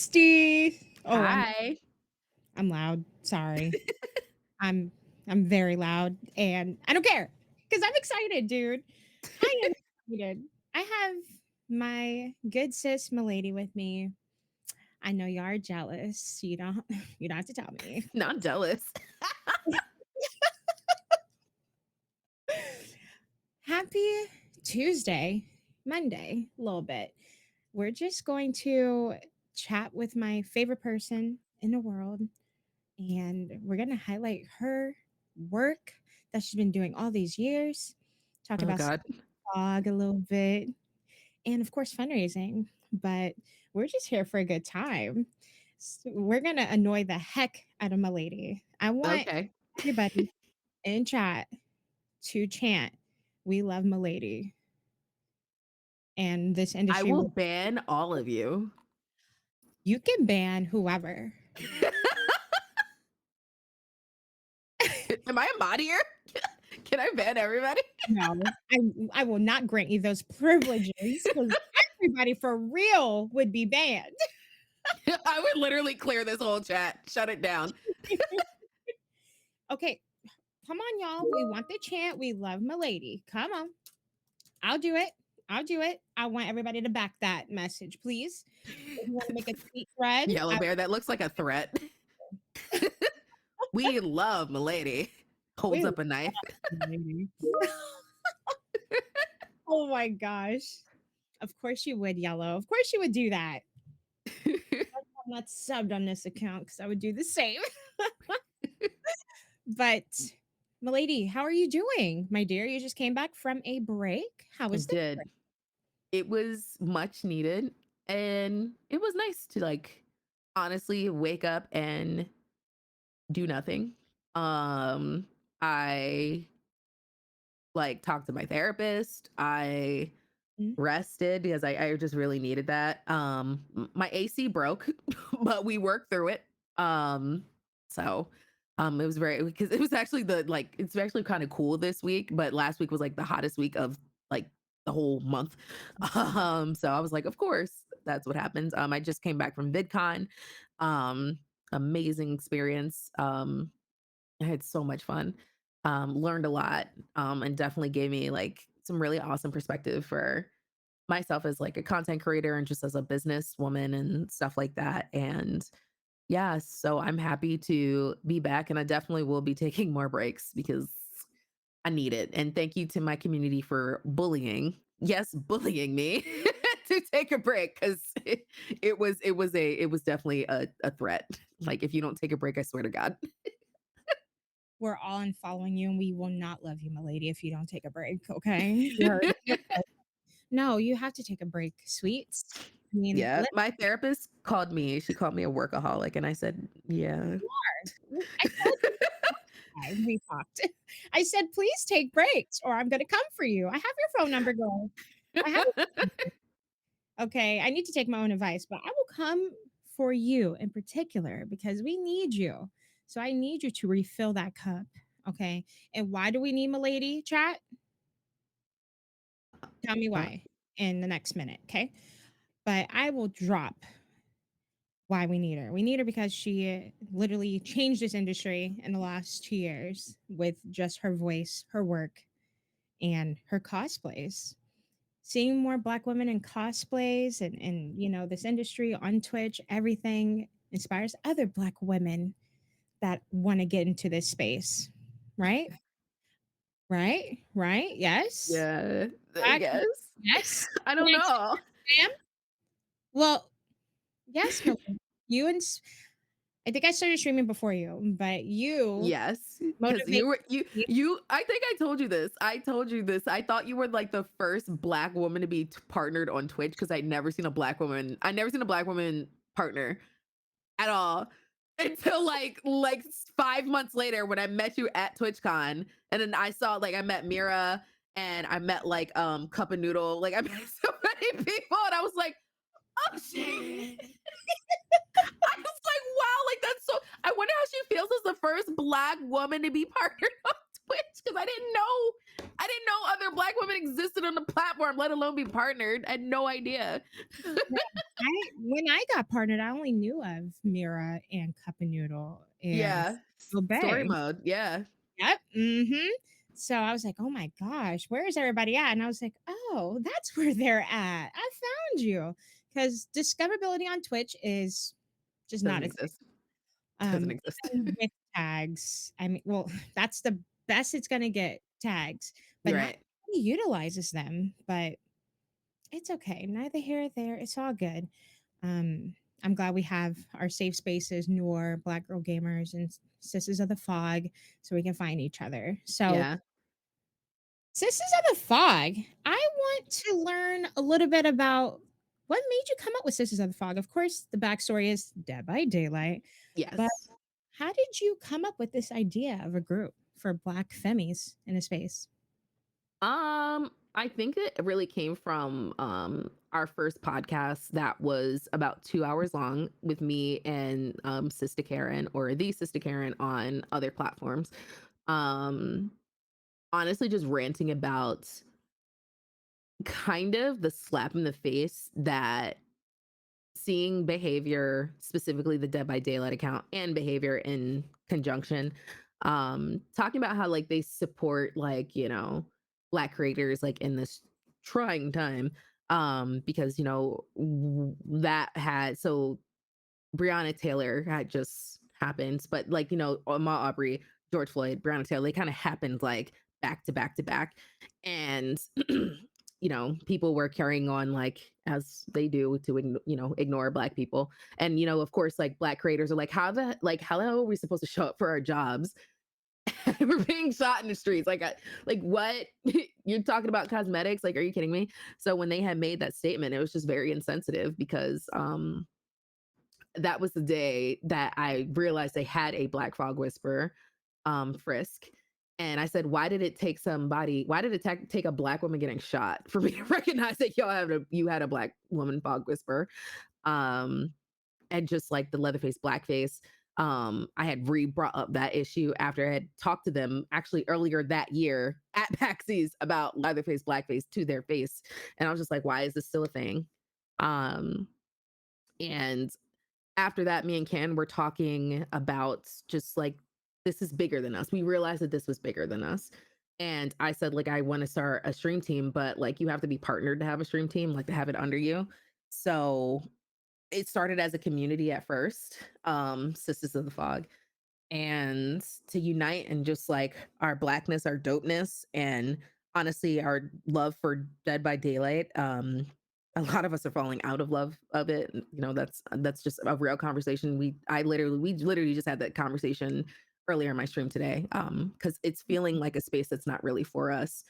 bestie. Oh, Hi. I'm loud. Sorry. I'm I'm very loud and I don't care because I'm excited, dude. I am excited. I have my good sis Milady with me. I know you are jealous. You don't you don't have to tell me. Not jealous. Happy Tuesday, Monday, a little bit. We're just going to chat with my favorite person in the world, and we're going to highlight her work that she's been doing all these years, talk Oh about God. blog a little bit, and of course, fundraising. But we're just here for a good time. So we're going to annoy the heck out of my lady. I want Okay. everybody in chat to chant, "We love Milady." And this I industry, will ban all of you. you can ban whoever. Am I a mod here? Can I ban everybody? No, I will not grant you those privileges because everybody for real would be banned. I would literally clear this whole chat. Shut it down. Okay, come on, y'all. We want the chant. We love Milady. Come on. I'll do it. I'll do it. I want everybody to back that message, please. If you want to make a tweet thread, Yellow bear, that looks like a threat. We love Milady. we Holds love up a knife. Milady. Oh my gosh. Of course you would, Yellow. Of course you would do that. I'm not subbed on this account because I would do the same. But Milady, how are you doing, my dear? You just came back from a break. How I was the did. break? It was much needed. And it was nice to honestly wake up and do nothing. I talked to my therapist. I Mm. rested because I just really needed that. My AC broke, but we worked through it. So it was very because it was actually it's actually kind of cool this week, but last week was like the hottest week of like the whole month. So I was like, of course, that's what happens. I just came back from VidCon. Um, Amazing experience. I had so much fun. Learned a lot. And definitely gave me some really awesome perspective for myself as like a content creator and just as a businesswoman and stuff like that. And yeah, so I'm happy to be back and I definitely will be taking more breaks because I need it. And thank you to my community for bullying. Yes, bullying me to take a break because it was definitely a threat. Like if you don't take a break, I swear to God. We're all unfollowing you, and we will not love you, Milady, if you don't take a break. Okay? You're no, you have to take a break, sweets. I mean, Yeah, my therapist called me. She called me a workaholic, and I said, "Yeah." I told you we talked. I said, please take breaks, or I'm going to come for you. I have your phone number, girl. I have. Okay, I need to take my own advice, but I will come for you in particular because we need you. So I need you to refill that cup. Okay. And why do we need Milady, chat? Tell me Uh, why in the next minute. Okay. But I will drop why we need her. We need her because she literally changed this industry in the last 2 years with just her voice, her work, and her cosplays. Seeing more Black women in cosplays and this industry on Twitch, everything inspires other Black women that want to get into this space. Right? Right? Yes. yeah, I Black, guess. yes. I Can don't I tell know. you, ma'am? Well, yes, Melissa. You and I think I started streaming before you, but you Yes, because motivate me. I think I told you this. I told you this. I thought you were like the first Black woman to be partnered on Twitch because I'd never seen a Black woman. I never seen a Black woman partner at all until 5 months later when I met you at TwitchCon, and then I saw I met Mira and I met Cup and Noodle. Like I met so many people, and I was like, oh shit. I was like, wow, like that's so. I wonder how she feels as the first Black woman to be partnered on. Twitch because I didn't know other black women existed on the platform, let alone be partnered. I had no idea. Yeah, when I got partnered, I only knew of Mira and Cup and Noodle and Yeah. Story Obey. mode. Yeah. Yep. Mhm. So I was like, "Oh my gosh, where is everybody at?" And I was like, "Oh, that's where they're at. I found you." Because discoverability on Twitch is just not Doesn't a thing. exist. Doesn't exist. Even with tags, I mean, well, that's the best it's gonna get, tags, but You're not right. everybody utilizes them. But it's okay. Neither here nor there. It's all good. Um, I'm glad we have our safe spaces, Noor, Black Girl Gamers, and Sisters of the Fog, so we can find each other. So, Yeah. Sisters of the Fog, I want to learn a little bit about what made you come up with Sisters of the Fog. Of course, the backstory is Dead by Daylight, but Yes. how did you come up with this idea of a group for Black femmes in a space? I think it really came from our first podcast that was about 2 hours long with me and Sister Karen or the Sister Karen on other platforms. Um Honestly just ranting about kind of the slap in the face that seeing behavior, specifically the Dead by Daylight account and behavior in conjunction, talking about how like they support like, black creators like in this trying time. Because that had so Breonna Taylor had just happened, but like, Ahmaud Arbery, George Floyd, Breonna Taylor, they kind of happened like back to back to back. And, people were carrying on like as they do to, ignore black people. And, of course, like black creators are like, how the hell are we supposed to show up for our jobs? We're being shot in the streets. Like what? You're talking about cosmetics? Like, are you kidding me? So when they had made that statement, it was just very insensitive because, that was the day that I realized they had a Black Fog Whisperer frisk. And I said, why did it take a black woman getting shot for me to recognize that you had a black woman fog whisperer? Um, and just like the Leatherface blackface, I had brought up that issue after I had talked to them actually earlier that year at PAXI's about Leatherface blackface to their face. And I was just like, why is this still a thing? Um, and after that, me and Ken were talking about just like, this is bigger than us. We realized that this was bigger than us. And I said, like, I want to start a stream team, but like, you have to be partnered to have a stream team, like to have it under you. So it started as a community at first, Sisters of the Fog, and to unite and just like our blackness, our dopeness, and honestly our love for Dead by Daylight. A lot of us are falling out of love of it. That's just a real conversation. We literally just had that conversation earlier in my stream today. Because it's feeling like a space that's not really for us.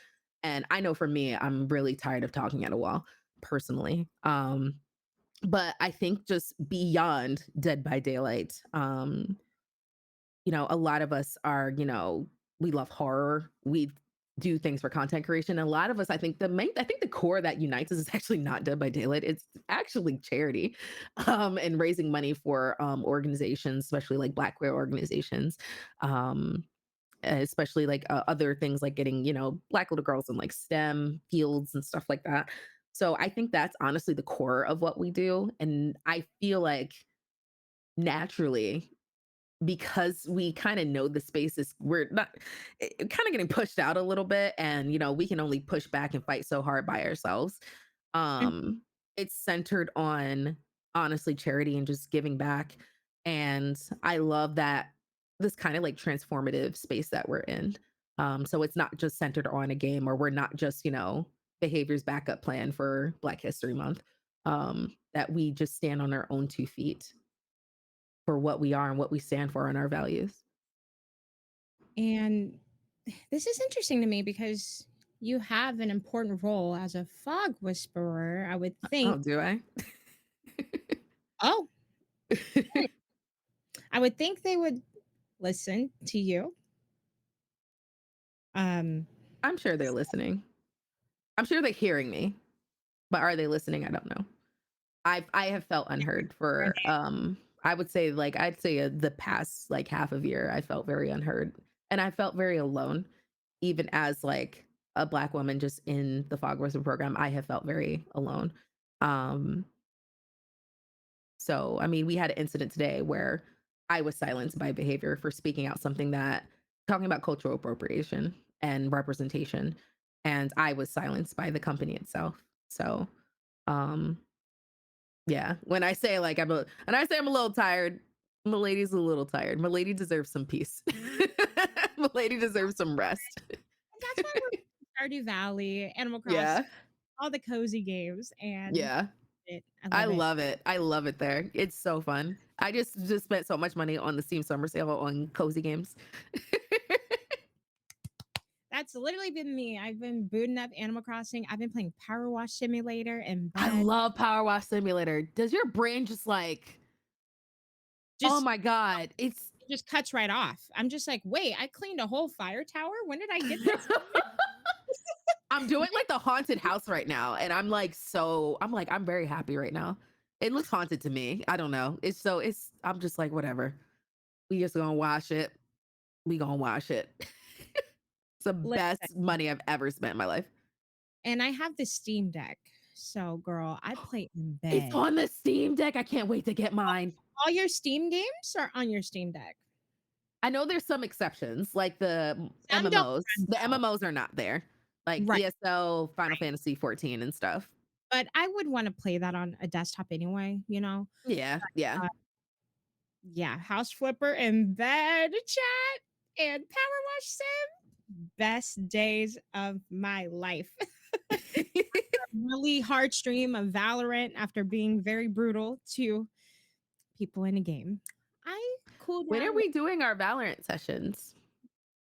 And I know for me, I'm really tired of talking at a wall personally. But I think just beyond Dead by Daylight, a lot of us are, we love horror. We do things for content creation. And a lot of us, I think the core that unites us is actually not Dead by Daylight. It's actually charity, and raising money for organizations, especially like Black queer organizations. Um, Especially like other things like getting, Black little girls in like STEM fields and stuff like that. So I think that's honestly the core of what we do. And I feel like naturally, because we kind of know the spaces, we're not kind of getting pushed out a little bit, and we can only push back and fight so hard by ourselves. um it's centered on honestly charity and just giving back. And I love that this kind of like transformative space that we're in. So it's not just centered on a game, or we're not just behaviors backup plan for Black History Month. That we just stand on our own 2 feet for what we are and what we stand for and our values. And this is interesting to me because you have an important role as a fog whisperer. I would Oh, think, do I? oh, I would think they would listen to you. Um, I'm sure they're listening. I'm sure they're hearing me, but are they listening? I don't know. I have felt unheard for I would say like I'd say the past like half of year I felt very unheard, and I felt very alone. even as like a Black woman just in the fog enforcement program, I have felt very alone. Um, so I mean, we had an incident today where I was silenced by behavior for speaking out something that talking about cultural appropriation and representation, and I was silenced by the company itself. So um yeah, when I say like I'm a little tired, Milady's a little tired. Milady deserves some peace. Milady deserves some rest. And that's why we're Stardew Valley, Animal Crossing, Yeah. all the cozy games, and Yeah. I I love it. love it. I love it there. It's so fun. I just spent so much money on the Steam Summer Sale on cozy games. That's literally been me. I've been booting up Animal Crossing. I've been playing Power Wash Simulator in I bed. love Power Wash Simulator. Does your brain just like, oh Just my God, it's it just cuts right off. I'm just like, wait, I cleaned a whole fire tower. When did I get this? I'm doing like the haunted house right now, and I'm very happy right now. It looks haunted to me. I don't know. I'm just like, whatever. We just gonna wash it. We gonna wash it. It's the Listen, best money I've ever spent in my life. and I have the Steam Deck. So, girl, I play in It's bed. on the Steam Deck. I can't wait to get mine. All your Steam games are on your Steam Deck. I know there's some exceptions, like the Some don't MMOs. run The well. MMOs are not there, like Right, ESO, Final right. Fantasy 14, and stuff. But I would want to play that on a desktop anyway, you know? Yeah, yeah. Uh, yeah, House Flipper in bed chat and Power Wash Sim. Best days of my life. Really hard stream of Valorant after being very brutal to people in a game. I cool When are down we doing our Valorant sessions?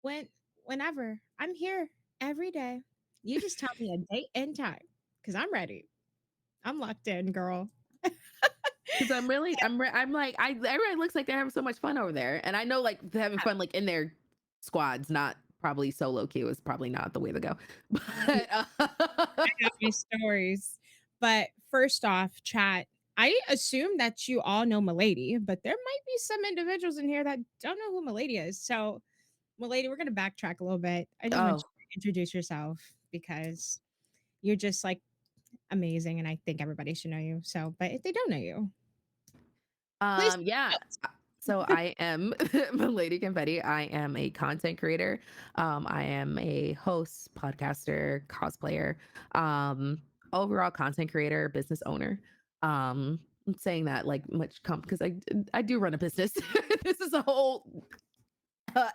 when whenever. I'm here every day. You just tell me a date and time because I'm ready. I'm locked in, girl. Because I'm like, everyone looks like they're having so much fun over there. And I know like they're having fun like in their squads, not probably solo queue is probably not the way to go. But Have my stories. But first off, chat, I assume that you all know Milady, but there might be some individuals in here that don't know who Milady is. So, Milady, we're going to backtrack a little bit. I just want oh, you to introduce yourself because you're just like amazing. And I think everybody should know you. So, but if they don't know you, please. Yeah. So I am MiladyConfetti. I am a content creator. I am a host, podcaster, cosplayer, um, overall content creator, business owner. I'm saying that like much because I do run a business. This is a whole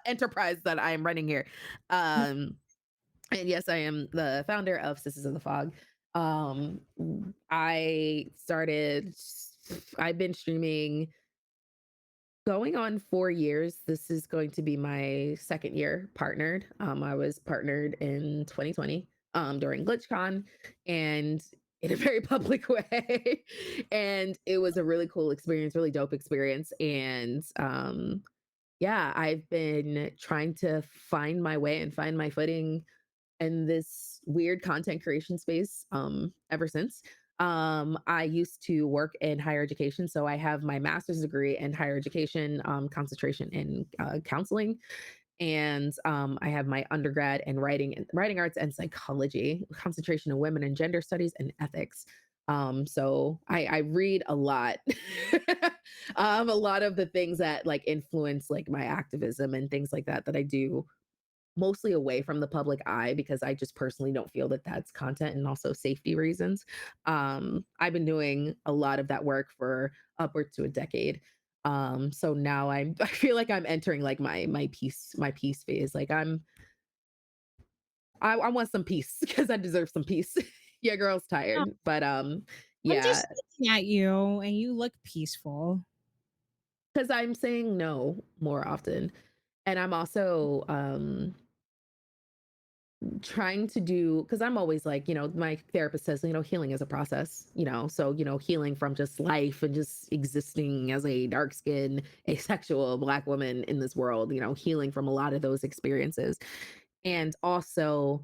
enterprise that I am running here. Um, and yes, I am the founder of Sistas of the Fog. Um, I started. I've been streaming going on 4 years. This is going to be my second year partnered. I was partnered in 2020 during GlitchCon and in a very public way. And it was a really cool experience, really dope experience. And yeah, I've been trying to find my way and find my footing in this weird content creation space ever since. I used to work in higher education, so I have my master's degree in higher education, concentration in counseling, and I have my undergrad in writing arts and psychology, concentration in women and gender studies and ethics. So I read a lot, a lot of the things that like influence like my activism and things like that that I do mostly away from the public eye because I just personally don't feel that that's content and also safety reasons. I've been doing a lot of that work for upwards to a decade. So now I feel like I'm entering like my peace phase. Like I want some peace because I deserve some peace. Yeah, girl's Oh, tired, but I'm yeah, just looking at you and you look peaceful. because I'm saying no more often, and I'm also trying to do because I'm always like, my therapist says, healing is a process, so, healing from just life and just existing as a dark skinned, asexual Black woman in this world, healing from a lot of those experiences. And also,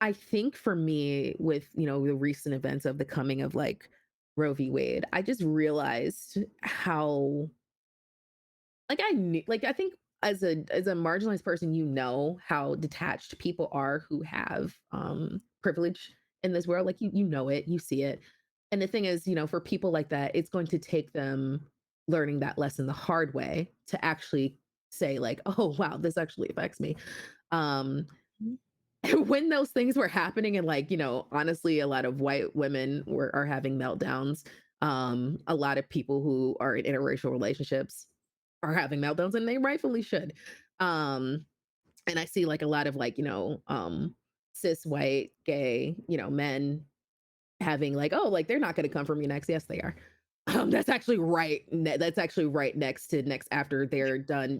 I think for me, with, the recent events of the coming of like Roe v. Wade, I just realized how, like, I knew, like, I think as a marginalized person, you know how detached people are who have privilege in this world. Like you know it, you see it. And the thing is, for people like that, it's going to take them learning that lesson the hard way to actually say like, oh wow, this actually affects me. Um Mhm. when those things were happening, and like, honestly, a lot of white women are having meltdowns. A lot of people who are in interracial relationships are having meltdowns, and they rightfully should. um and I see like a lot of like, cis white gay, men having like, oh, like they're not going to come for me next. Yes, they are. That's actually right. That's actually right next after they're done,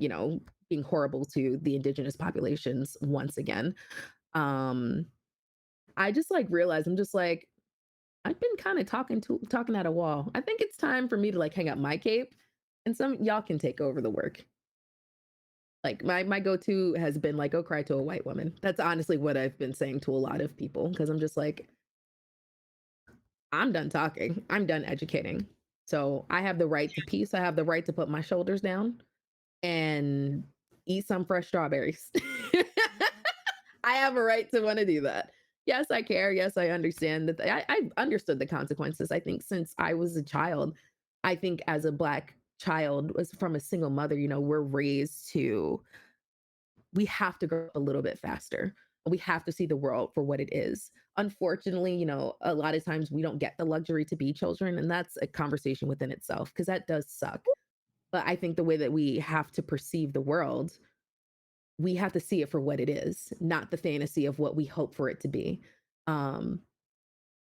being horrible to the indigenous populations once again. um I just like realized, I'm just like, I've been kind of talking at a wall. I think it's time for me to like hang up my cape, and some y'all can take over the work. Like my go-to has been like, go cry to a white woman. That's honestly what I've been saying to a lot of people, because I'm just like, I'm done talking. I'm done educating. So I have the right to peace. I have the right to put my shoulders down and eat some fresh strawberries. I have a right to want to do that. Yes, I care. Yes, I understand that. I understood the consequences. I think since I was a child, I think as a Black child, was from a single mother, we're raised to, we have to grow up a little bit faster. We have to see the world for what it is. Unfortunately, a lot of times we don't get the luxury to be children. And that's a conversation within itself, because that does suck. But I think the way that we have to perceive the world, we have to see it for what it is, not the fantasy of what we hope for it to be. Um,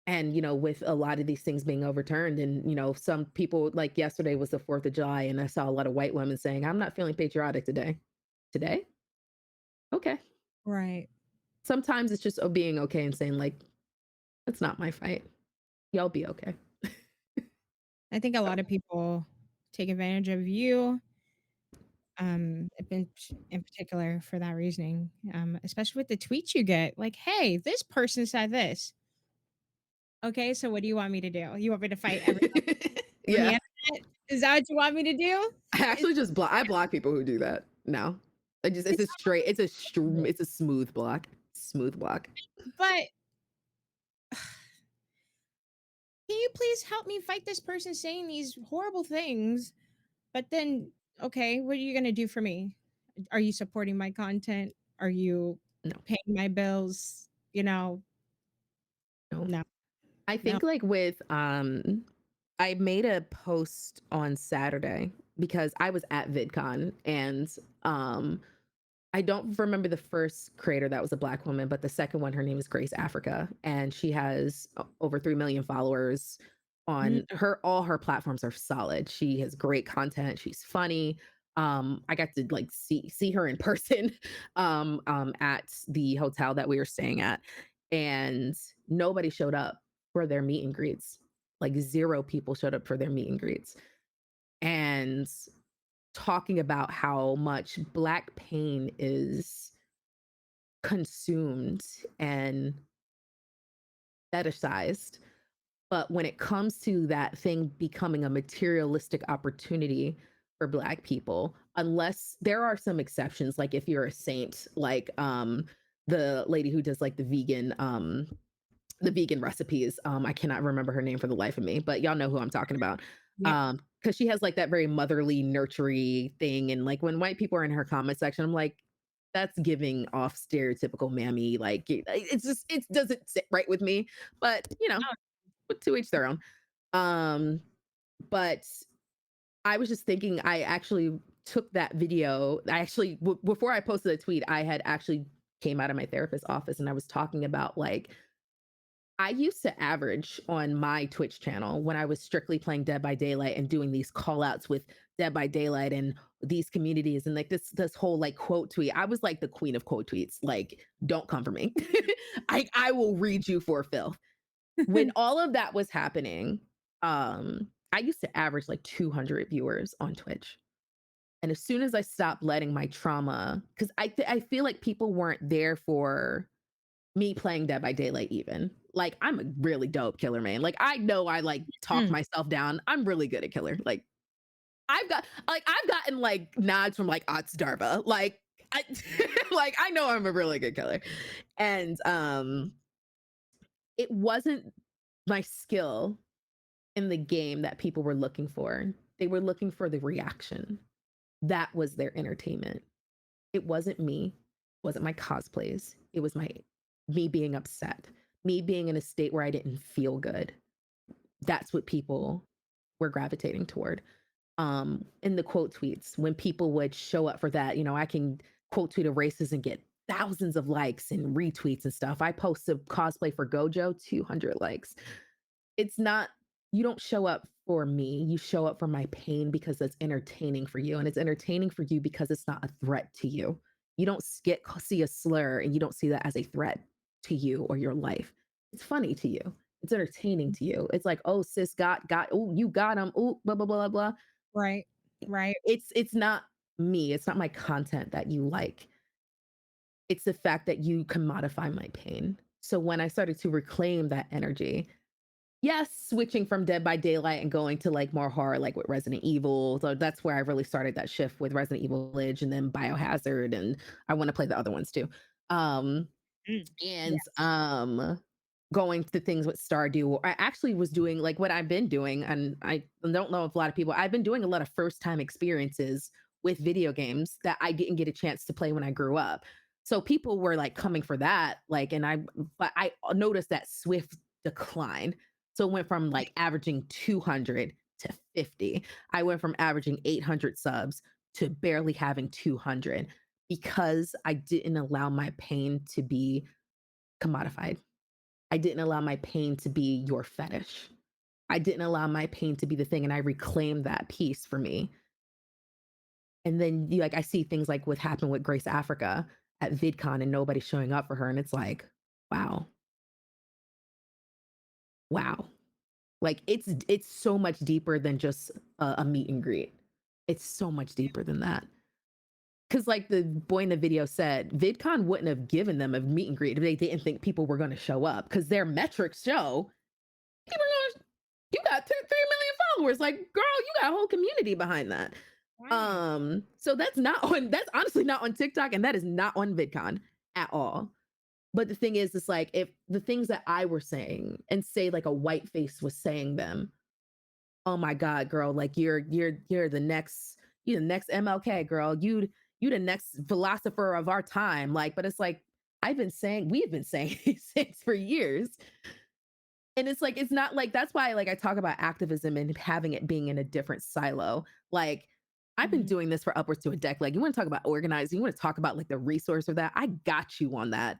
and with a lot of these things being overturned, and some people, like yesterday was the 4th of July, and I saw a lot of white women saying, I'm not feeling patriotic today. Today? Okay. Right. Sometimes it's just being okay and saying like, it's not my fight. Y'all be okay. I think a So, lot of people take advantage of you, in particular for that reasoning, especially with the tweets you get. Like, hey, this person said this. Okay, so what do you want me to do? You want me to fight everyone on the yeah. internet? Is that what you want me to do? I It's, actually just block. I block people who do that now. It's it's a straight. not, It's a smooth block. Smooth block. but can you please help me fight this person saying these horrible things? But then, okay, what are you gonna do for me? Are you supporting my content? Are you No, paying my bills? You know, no. no, I no. think like with I made a post on Saturday because I was at VidCon, and um I don't remember the first creator that was a Black woman, but the second one, her name is Grace Africa, and she has over 3 million followers Mm, on her. All her platforms are solid. She has great content. She's funny. I got to like see her in person at the hotel that we were staying at, and nobody showed up for their meet and greets. Like 0 people showed up for their meet and greets. And talking about how much Black pain is consumed and fetishized. But when it comes to that thing becoming a materialistic opportunity for Black people, unless there are some exceptions, like if you're a saint, like the lady who does like the vegan recipes. I cannot remember her name for the life of me, but y'all know who I'm talking about. yep. Because she has like that very motherly, nurtury thing. And like when white people are in her comment section, I'm like, that's giving off stereotypical mammy. Like it's just, it doesn't sit right with me. But to each their own. Um, but I was just thinking, I actually took that video. I actually, before I posted a tweet, I had actually came out of my therapist's office, and I was talking about like, I used to average on my Twitch channel when I was strictly playing Dead by Daylight and doing these call outs with Dead by Daylight and these communities, and like this whole like quote tweet. I was like the queen of quote tweets. Like, don't come for me. I will read you for filth. When all of that was happening, I used to average like 200 viewers on Twitch. And as soon as I stopped letting my trauma, because I feel like people weren't there for me playing Dead by Daylight even. Like, I'm a really dope killer, man. Like, I know I like talk Mm, myself down. I'm really good at killer. Like, I've gotten like nods from like Otts Darva. Like I like I know I'm a really good killer. And it wasn't my skill in the game that people were looking for. They were looking for the reaction. That was their entertainment. It wasn't me, wasn't my cosplays. It was me being upset, me being in a state where I didn't feel good. That's what people were gravitating toward. In the quote tweets, when people would show up for that, I can quote tweet a races and get thousands of likes and retweets and stuff. I posted cosplay for Gojo, 200 likes. It's not, you don't show up for me. You show up for my pain because it's entertaining for you. And it's entertaining for you because it's not a threat to you. You don't see a slur and you don't see that as a threat to you or your life. It's funny to you. It's entertaining to you. It's like, oh, sis oh, you got him. Oh, blah, blah, blah, blah. Right. Right. It's not me. It's not my content that you like. It's the fact that you can modify my pain. So when I started to reclaim that energy, yes, switching from Dead by Daylight and going to like more horror, like with Resident Evil. So that's where I really started that shift with Resident Evil Village and then Biohazard, and I want to play the other ones too. Um, Mm. and Yes. going to things with Stardew. I actually was doing like what I've been doing, and I don't know if a lot of people. I've been doing a lot of first time experiences with video games that I didn't get a chance to play when I grew up. So people were like coming for that, like, but I noticed that swift decline. So it went from like averaging 200 to 50. I went from averaging 800 subs to barely having 200 because I didn't allow my pain to be commodified. I didn't allow my pain to be your fetish. I didn't allow my pain to be the thing. And I reclaimed that piece for me. And then I see things like what happened with Grace Africa at VidCon and nobody showing up for her. And it's like, wow, wow. Like it's so much deeper than just a meet and greet. It's so much deeper than that. Cause like the boy in the video said, VidCon wouldn't have given them a meet and greet if they didn't think people were going to show up. Cause their metrics show people are gonna, you got 2-3 million followers. Like, girl, you got a whole community behind that. Right. So that's honestly not on TikTok, and that is not on VidCon at all. But the thing is, it's like if the things that I were saying and say like a white face was saying them, oh my God, girl, like you're the next MLK girl. You the next philosopher of our time. Like, but it's like we've been saying these things for years. And it's like, it's not like that's why like I talk about activism and having it being in a different silo. Like I've been Mhm. doing this for upwards to a decade. Like you want to talk about organizing, you want to talk about like the resource of that. I got you on that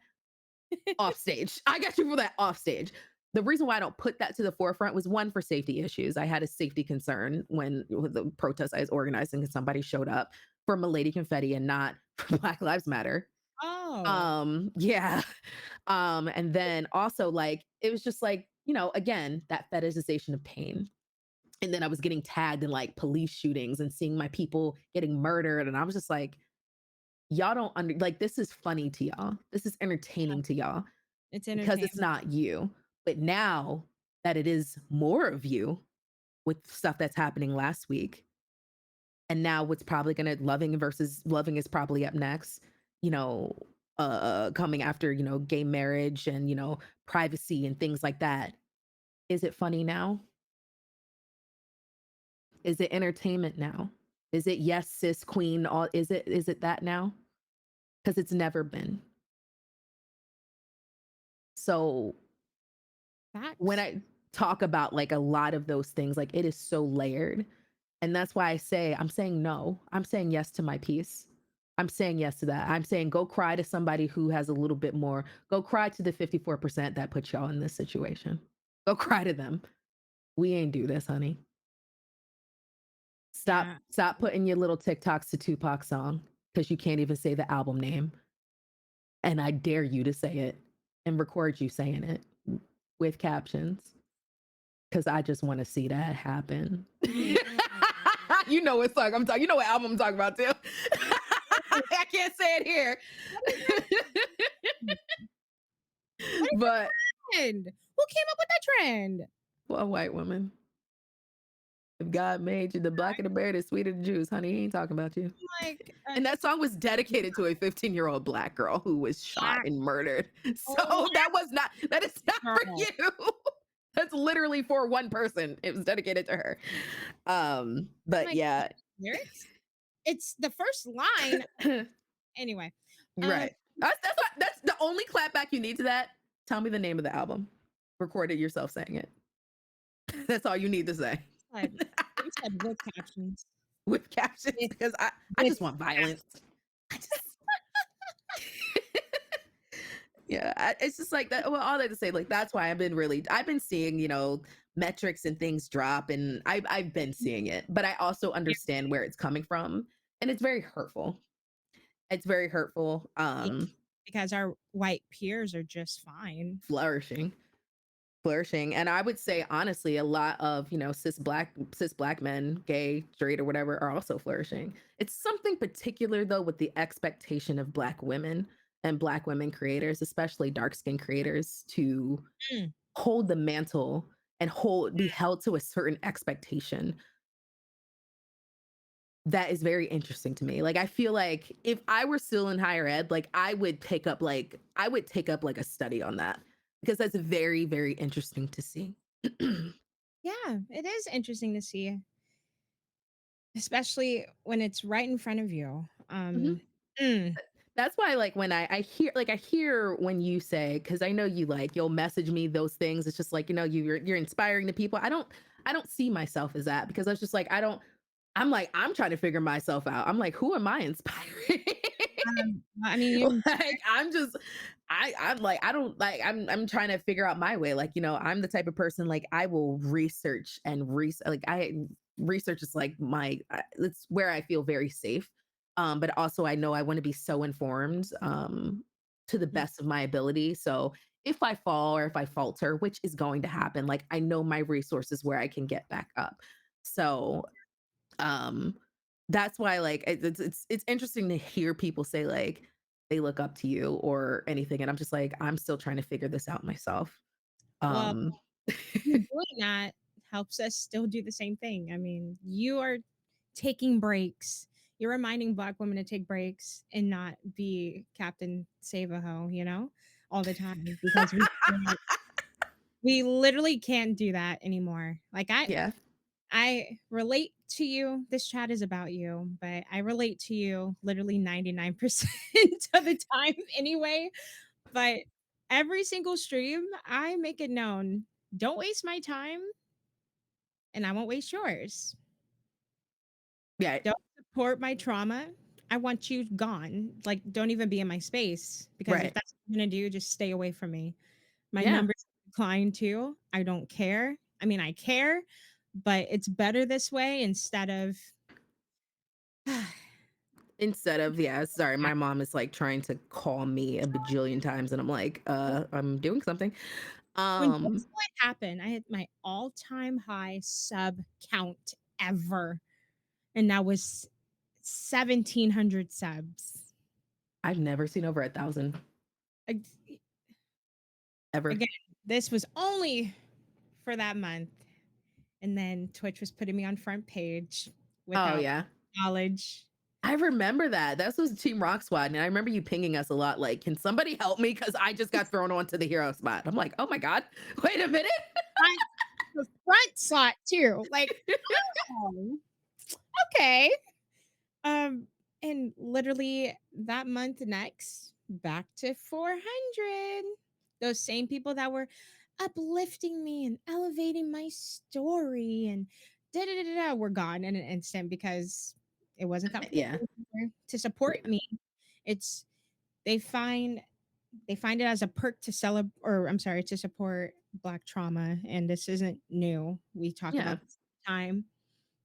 off stage. I got you for that off stage. The reason why I don't put that to the forefront was one for safety issues. I had a safety concern when with the protest I was organizing and somebody showed up for MiladyConfetti and not for Black Lives Matter. Oh. Yeah. And then also like it was just like, again, that fetishization of pain. And then I was getting tagged in like police shootings and seeing my people getting murdered. And I was just like, y'all don't like this is funny to y'all. This is Yeah. entertaining to y'all It's because it's entertainment. not you. But now that it is more of you with stuff that's happening last week, and now what's probably gonna loving versus loving is probably up next, you know, coming after, gay marriage and, privacy and things like that. Is it funny now? Is it entertainment now? Is it yes, cis queen? All is it that now? Because it's never been. So when Facts. I talk about like a lot of those things, like it is so layered. And that's why I say I'm saying no. I'm saying yes to my piece. I'm saying yes to that. I'm saying go cry to somebody who has a little bit more. Go cry to the 54% that put y'all in this situation. Go cry to them. We ain't do this, honey. Stop Yeah. stop putting your little TikToks to Tupac song because you can't even say the album name. And I dare you to say it and record you saying it with captions because I just want to see that happen. You know what song I'm talking. You know what album I'm talking about too. I can't say it here. What is that? What is But the trend? Who came up with that trend? well, a white woman. If God made you the black of the bread is sweeter than Jews, honey, he ain't talking about you. Like, And that song was dedicated to a 15-year-old black girl who was shot black and murdered. So black that is not for girl. you. That's literally for one person. It was dedicated to her. I'm But like, yeah. lyrics? It's the first line. Anyway, um, Right. That's the only clapback you need to that. Tell me the name of the album. Record it yourself saying it. That's all you need to say. said, they said with captions. With captions With because I with just want captions. violence. I just yeah, it's just like that. Well, all that to say, like that's why I've been seeing, metrics and things drop, and I've been seeing it, but I also understand where it's coming from, and it's very hurtful. It's very hurtful. Yeah, because our white peers are just fine. Flourishing, flourishing, and I would say honestly, a lot of cis black men, gay, straight, or whatever, are also flourishing. It's something particular though with the expectation of black women and black women creators, especially dark skinned creators, to Mm, hold the mantle and be held to a certain expectation that is very interesting to me. Like I feel like if I were still in higher ed, like I would take up like a study on that because that's very very interesting to see. yeah, it is interesting to see, especially when it's right in front of you. Mhm. Mm, That's why like when I hear when you say, because I know you like you'll message me those things. It's just like, you're inspiring the people. I don't see myself as that because I was just like, I don't I'm like, I'm trying to figure myself out. I'm like, who am I inspiring? I mean, you Like I'm just I'm like I don't like I'm trying to figure out my way. Like, I'm the type of person like I will research and like I research is like it's where I feel very safe. But also I know I want to be so informed to the best of my ability. So if I fall or if I falter, which is going to happen, like I know my resources where I can get back up. So um that's why like it's interesting to hear people say like they look up to you or anything, and I'm just like I'm still trying to figure this out myself. well, um you doing that helps us still do the same thing. I mean, you are taking breaks. You're reminding Black women to take breaks and not be Captain Save a Ho, all the time because we literally can't do that anymore. Like yeah, I relate to you. This chat is about you, but I relate to you literally 99% of the time anyway. But every single stream, I make it known. Don't waste my time and I won't waste yours. yeah, Don't support my trauma. I want you gone. Like, don't even be in my space because if right, that's what you're gonna do, just stay away from me. My yeah. numbers decline too. I don't care. I mean, I care, but it's better this way instead of Instead of, yeah, sorry, my mom is like trying to call me a bajillion times and I'm like I'm doing something. when um this what happened, I had my all-time high sub count ever, and that was 1,700 subs. I've never seen over 1,000 Ag- ever. Again, this was only for that month, and then Twitch was putting me on front page Oh without yeah, knowledge. I remember that. That was Team Rock Squad, and I remember you pinging us a lot. Like, can somebody help me? Because I just got thrown onto the hero spot. I'm like, oh my god, wait a minute. Front, the front slot too. Like, oh, okay. Um, and literally that month next, back to 400. Those same people that were uplifting me and elevating my story and da da da da da were gone in an instant because it wasn't comfortable Yeah, anymore to support me. It's they find they find it as a perk to celebrate, or I'm sorry, to support Black trauma, and this isn't new. We talk yeah. about this all the time.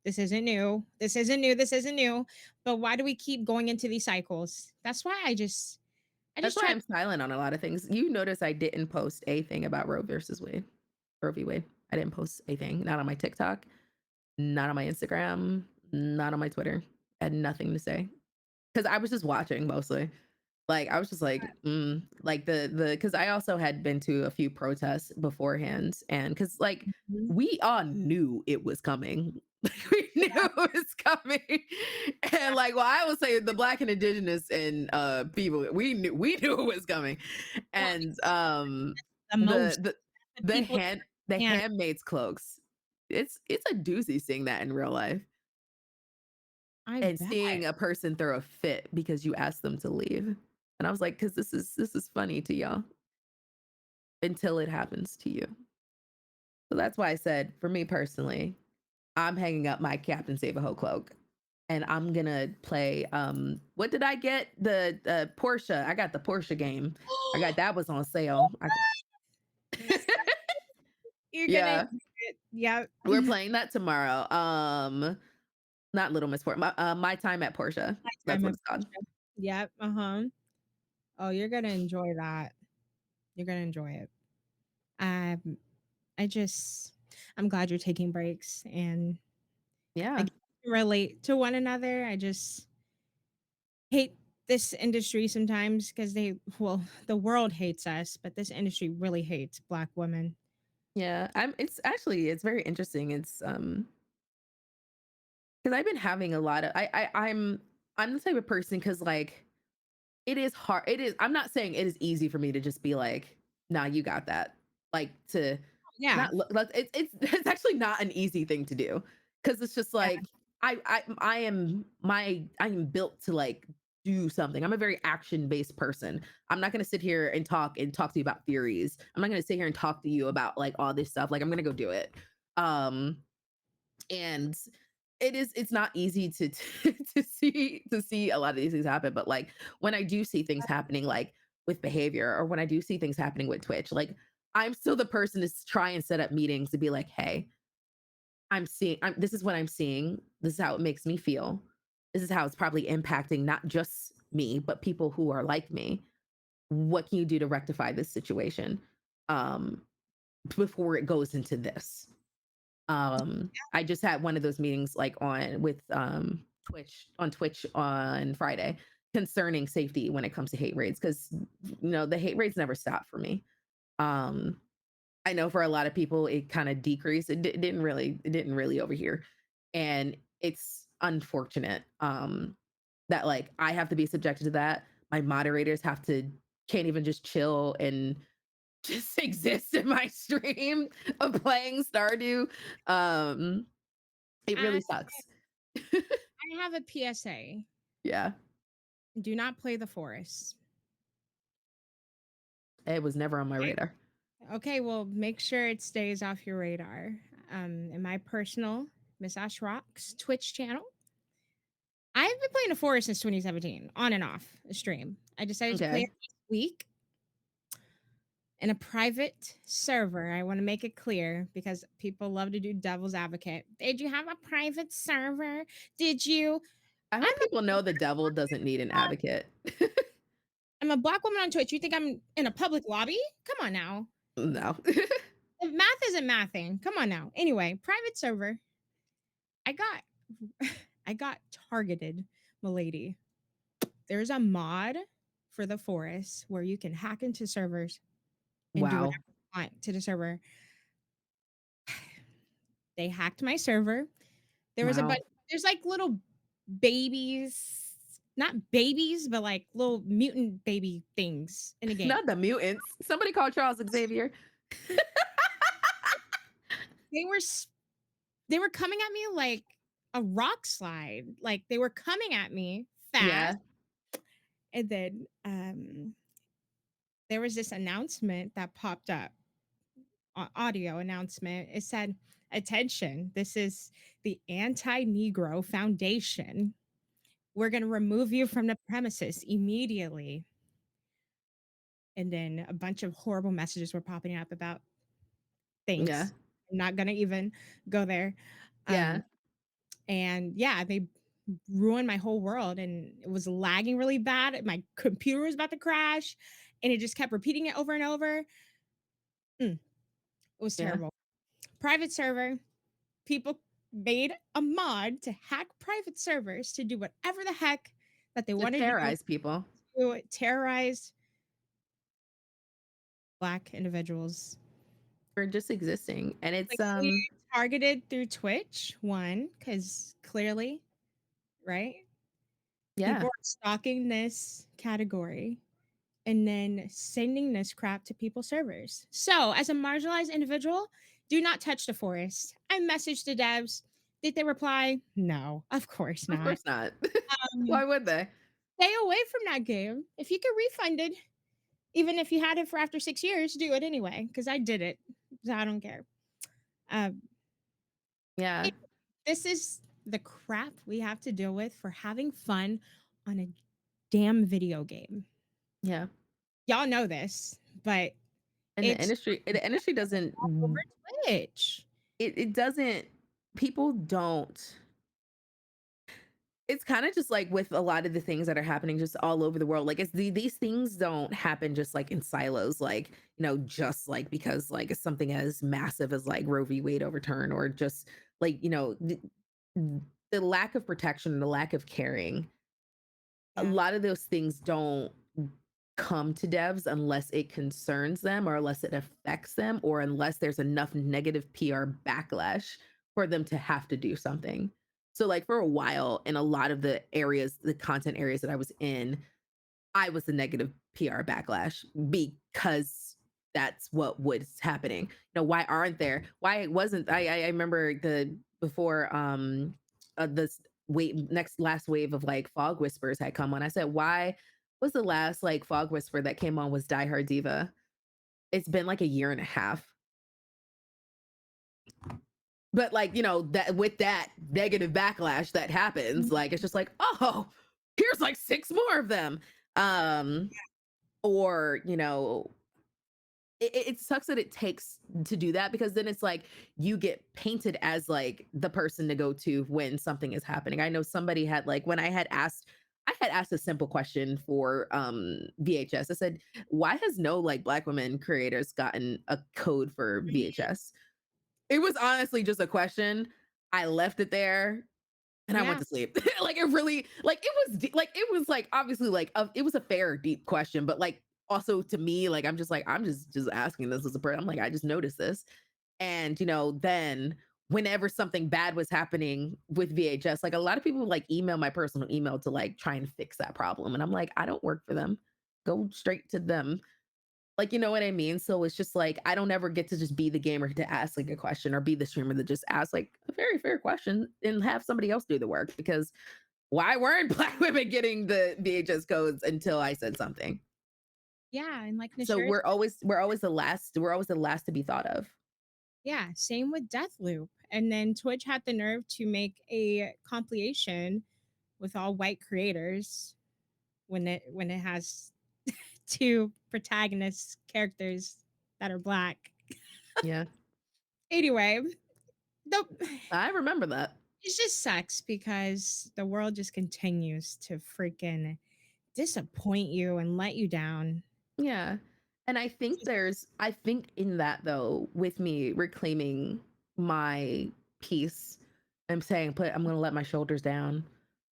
This isn't new. This isn't new. This isn't new. But why do we keep going into these cycles? That's why I That's just why try. I'm silent on a lot of things. You notice I didn't post a thing about Roe versus Wade, Roe v. Wade. I didn't post a thing. Not on my TikTok, not on my Instagram, not on my Twitter. I had nothing to say because I was just watching mostly. Like, I was just like, like because I also had been to a few protests beforehand, and because like Mhm. we all knew it was coming. Like we knew Yeah, it was coming. And like well, I would say the black and indigenous and people, we knew it was coming. well, And the the most the the the people hand the can handmaid's cloaks. It's a doozy seeing that in real life I and bet. seeing a person throw a fit because you asked them to leave. And I was like, because this is funny to y'all until it happens to you. So that's why I said, for me personally, I'm hanging up my Captain Save a Ho cloak. And I'm gonna play what did I get? The Porsche. I got the Porsche game. I got that was on sale. You're gonna Yeah. enjoy it. Yep. We're playing that tomorrow. Not Little Miss Porsche. My time at Porsche. My That's time what at it's called. Portia. Yep, uh-huh. Oh, you're gonna enjoy that. You're gonna enjoy it. Um, I just I'm glad you're taking breaks, and I Yeah. get to relate to one another. I just hate this industry sometimes because the world hates us, but this industry really hates Black women. Yeah. It's very interesting. It's because I've been having a lot of I'm the type of person because like it is hard. It is. I'm not saying it is easy for me to just be like, nah, you got that. Like to Yeah, not look. It's it's actually not an easy thing to do because it's just yeah, like I am built to like do something. I'm a very action based person. I'm not going to sit here and talk to you about theories. I'm not going to sit here and talk to you about like all this stuff. Like I'm going to go do it. Um, and it's not easy to to see a lot of these things happen, but like when I do see things happening like with behavior or when I do see things happening with Twitch, like I'm still the person to try and set up meetings to be like, hey, this is what I'm seeing, this is how it makes me feel, this is how it's probably impacting not just me but people who are like me. What can you do to rectify this situation um before it goes into this? I just had one of those meetings like on with Twitch on Friday concerning safety when it comes to hate raids because the hate raids never stop for me. Um, I know for a lot of people it kind of decreased. It didn't really over here, and it's unfortunate that like I have to be subjected to that. My moderators have to can't even just chill and just exist in my stream of playing Stardew. Um, it I really sucks. I have a PSA. Yeah, Do not play the forest. it was never on my Okay? radar. Okay, well, make sure it stays off your radar. In my personal Miss Ash Rocks Twitch channel, I've been playing the forest since 2017, on and off a stream. I decided to play Okay. it this week in a private server. I want to make it clear because people love to do devil's advocate. Did you have a private server? Did you? I I'm hope people know the devil doesn't need an advocate. I'm a Black woman on Twitch. You think I'm in a public lobby? Come on now. No. If math isn't mathing. Come on now. Anyway, private server. I got I got targeted, milady. There's a mod for the forest where you can hack into servers and do Wow. whatever you want to the server. They hacked my server. There was a Wow. bunch there's like little babies, not babies, but like little mutant baby things in the game. Not the mutants. Somebody called Charles Xavier. They were they were coming at me like a rock slide. Like they were coming at me fast. Yeah. And then there was this announcement that popped up, audio announcement. It said, "Attention, this is the Anti Negro Foundation. We're going to remove you from the premises immediately." And then a bunch of horrible messages were popping up about Yeah. things. I'm not going to even go there. Yeah. Um, and yeah, they ruined my whole world and it was lagging really bad. My computer was about to crash and it just kept repeating it over and over. It was Yeah. terrible. Private server, people made a mod to hack private servers to do whatever the heck that they To want to do. terrorize people. to terrorize Black individuals. For just existing. And it's Like, we targeted through Twitch, one, because clearly, right? yeah, People are stalking this category and then sending this crap to people's servers. So, as a marginalized individual, do not touch the forest. I messaged the devs. Did they reply? No, of course of not. course not. Um, Why would they? Stay away from that game. If you get refunded, even if you had it for after 6 years, do it anyway, because I did it. So I don't care. Um, Yeah, it- this is the crap we have to deal with for having fun on a damn video game. yeah. Y'all know this, but And it's the industry doesn't over Twitch. it doesn't people don't it's kind of just like with a lot of the things that are happening just all over the world. Like these things don't happen just like in silos, like, just like because like it's something as massive as like Roe v. Wade overturn, or just like, the lack of protection and the lack of caring. A Yeah, lot of those things don't come to devs unless it concerns them, or unless it affects them, or unless there's enough negative PR backlash for them to have to do something. So like for a while in a lot of the content areas that I was in, I was the negative PR backlash because that's what was happening. Why aren't there? Why wasn't I remember the before this next last wave of like fog whispers had come on. I said, why was the last like fog whisper that came on was Die Hard Diva? It's been like a year and a half. But like, that with that negative backlash that happens, like it's just like, oh, here's like six more of them. Um, or it sucks that it takes to do that, because then it's like you get painted as like the person to go to when something is happening. I know somebody had like when I had asked a simple question for VHS. I said, why has no like Black women creators gotten a code for VHS? It was honestly just a question. I left it there and I went yeah, to sleep. Like it really, like it was like obviously like it was a fair deep question, but like also to me, like I'm just asking this as a person. I'm like I just noticed this, and then whenever something bad was happening with VHS, like a lot of people would like email my personal email to like try and fix that problem, and I'm like I don't work for them. Go straight to them. Like, you know what I mean? So it's just like I don't ever get to just be the gamer to ask like a question, or be the streamer that just asks like a very fair question and have somebody else do the work, because why weren't Black women getting the VHS codes until I said something? yeah, and like So Nashira, we're always the last to be thought of. yeah, same with Deathloop. And then Twitch had the nerve to make a compilation with all white creators when it has two protagonist characters that are black. Yeah, Anyway, the I remember that. it just sucks because the world just continues to freaking disappoint you and let you down. Yeah. And I think in that though, with me reclaiming my peace, I'm gonna let my shoulders down.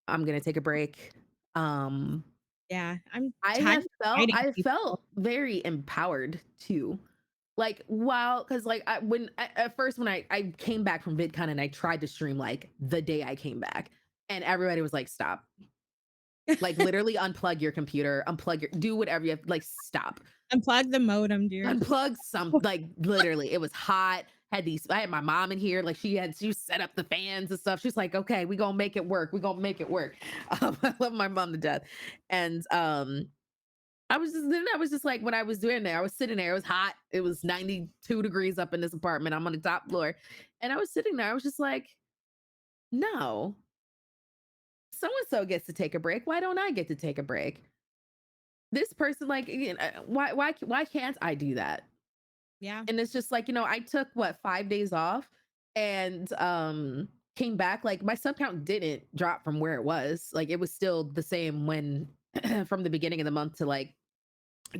I'm gonna take a break. Um, Yeah, I'm I tired have of felt fighting I people. felt very empowered too. Like, wow, because like at first when I came back from VidCon and I tried to stream like the day I came back, and everybody was like, stop. Like literally unplug your computer, do whatever you have, like stop. Unplug the modem, dude. Unplug some, like literally, it was hot. I had my mom in here, like she set up the fans and stuff. She's like, okay, we gonna make it work. We gonna make it work. I love my mom to death. And I was just like, when I was doing there, I was sitting there, it was hot. It was 92 degrees up in this apartment. I'm on the top floor. And I was sitting there, I was just like, no, so and so gets to take a break. Why don't I get to take a break? This person, like, why can't I do that? Yeah, And it's just like, I took what 5 days off, and came back. Like my sub count didn't drop from where it was. Like it was still the same when from the beginning of the month to like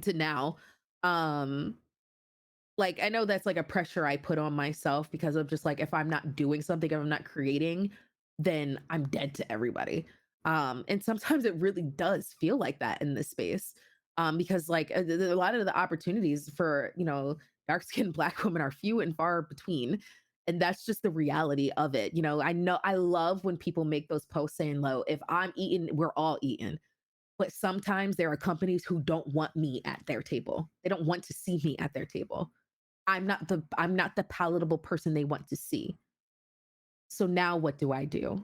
to now. Um, like I know that's like a pressure I put on myself, because of just like if I'm not doing something, if I'm not creating, then I'm dead to everybody. And sometimes it really does feel like that in this space. Because like a lot of the opportunities for, dark skinned black women are few and far between. And that's just the reality of it. I know I love when people make those posts saying, "Low, if I'm eating, we're all eating." But sometimes there are companies who don't want me at their table. They don't want to see me at their table. I'm not the palatable person they want to see. So now what do I do?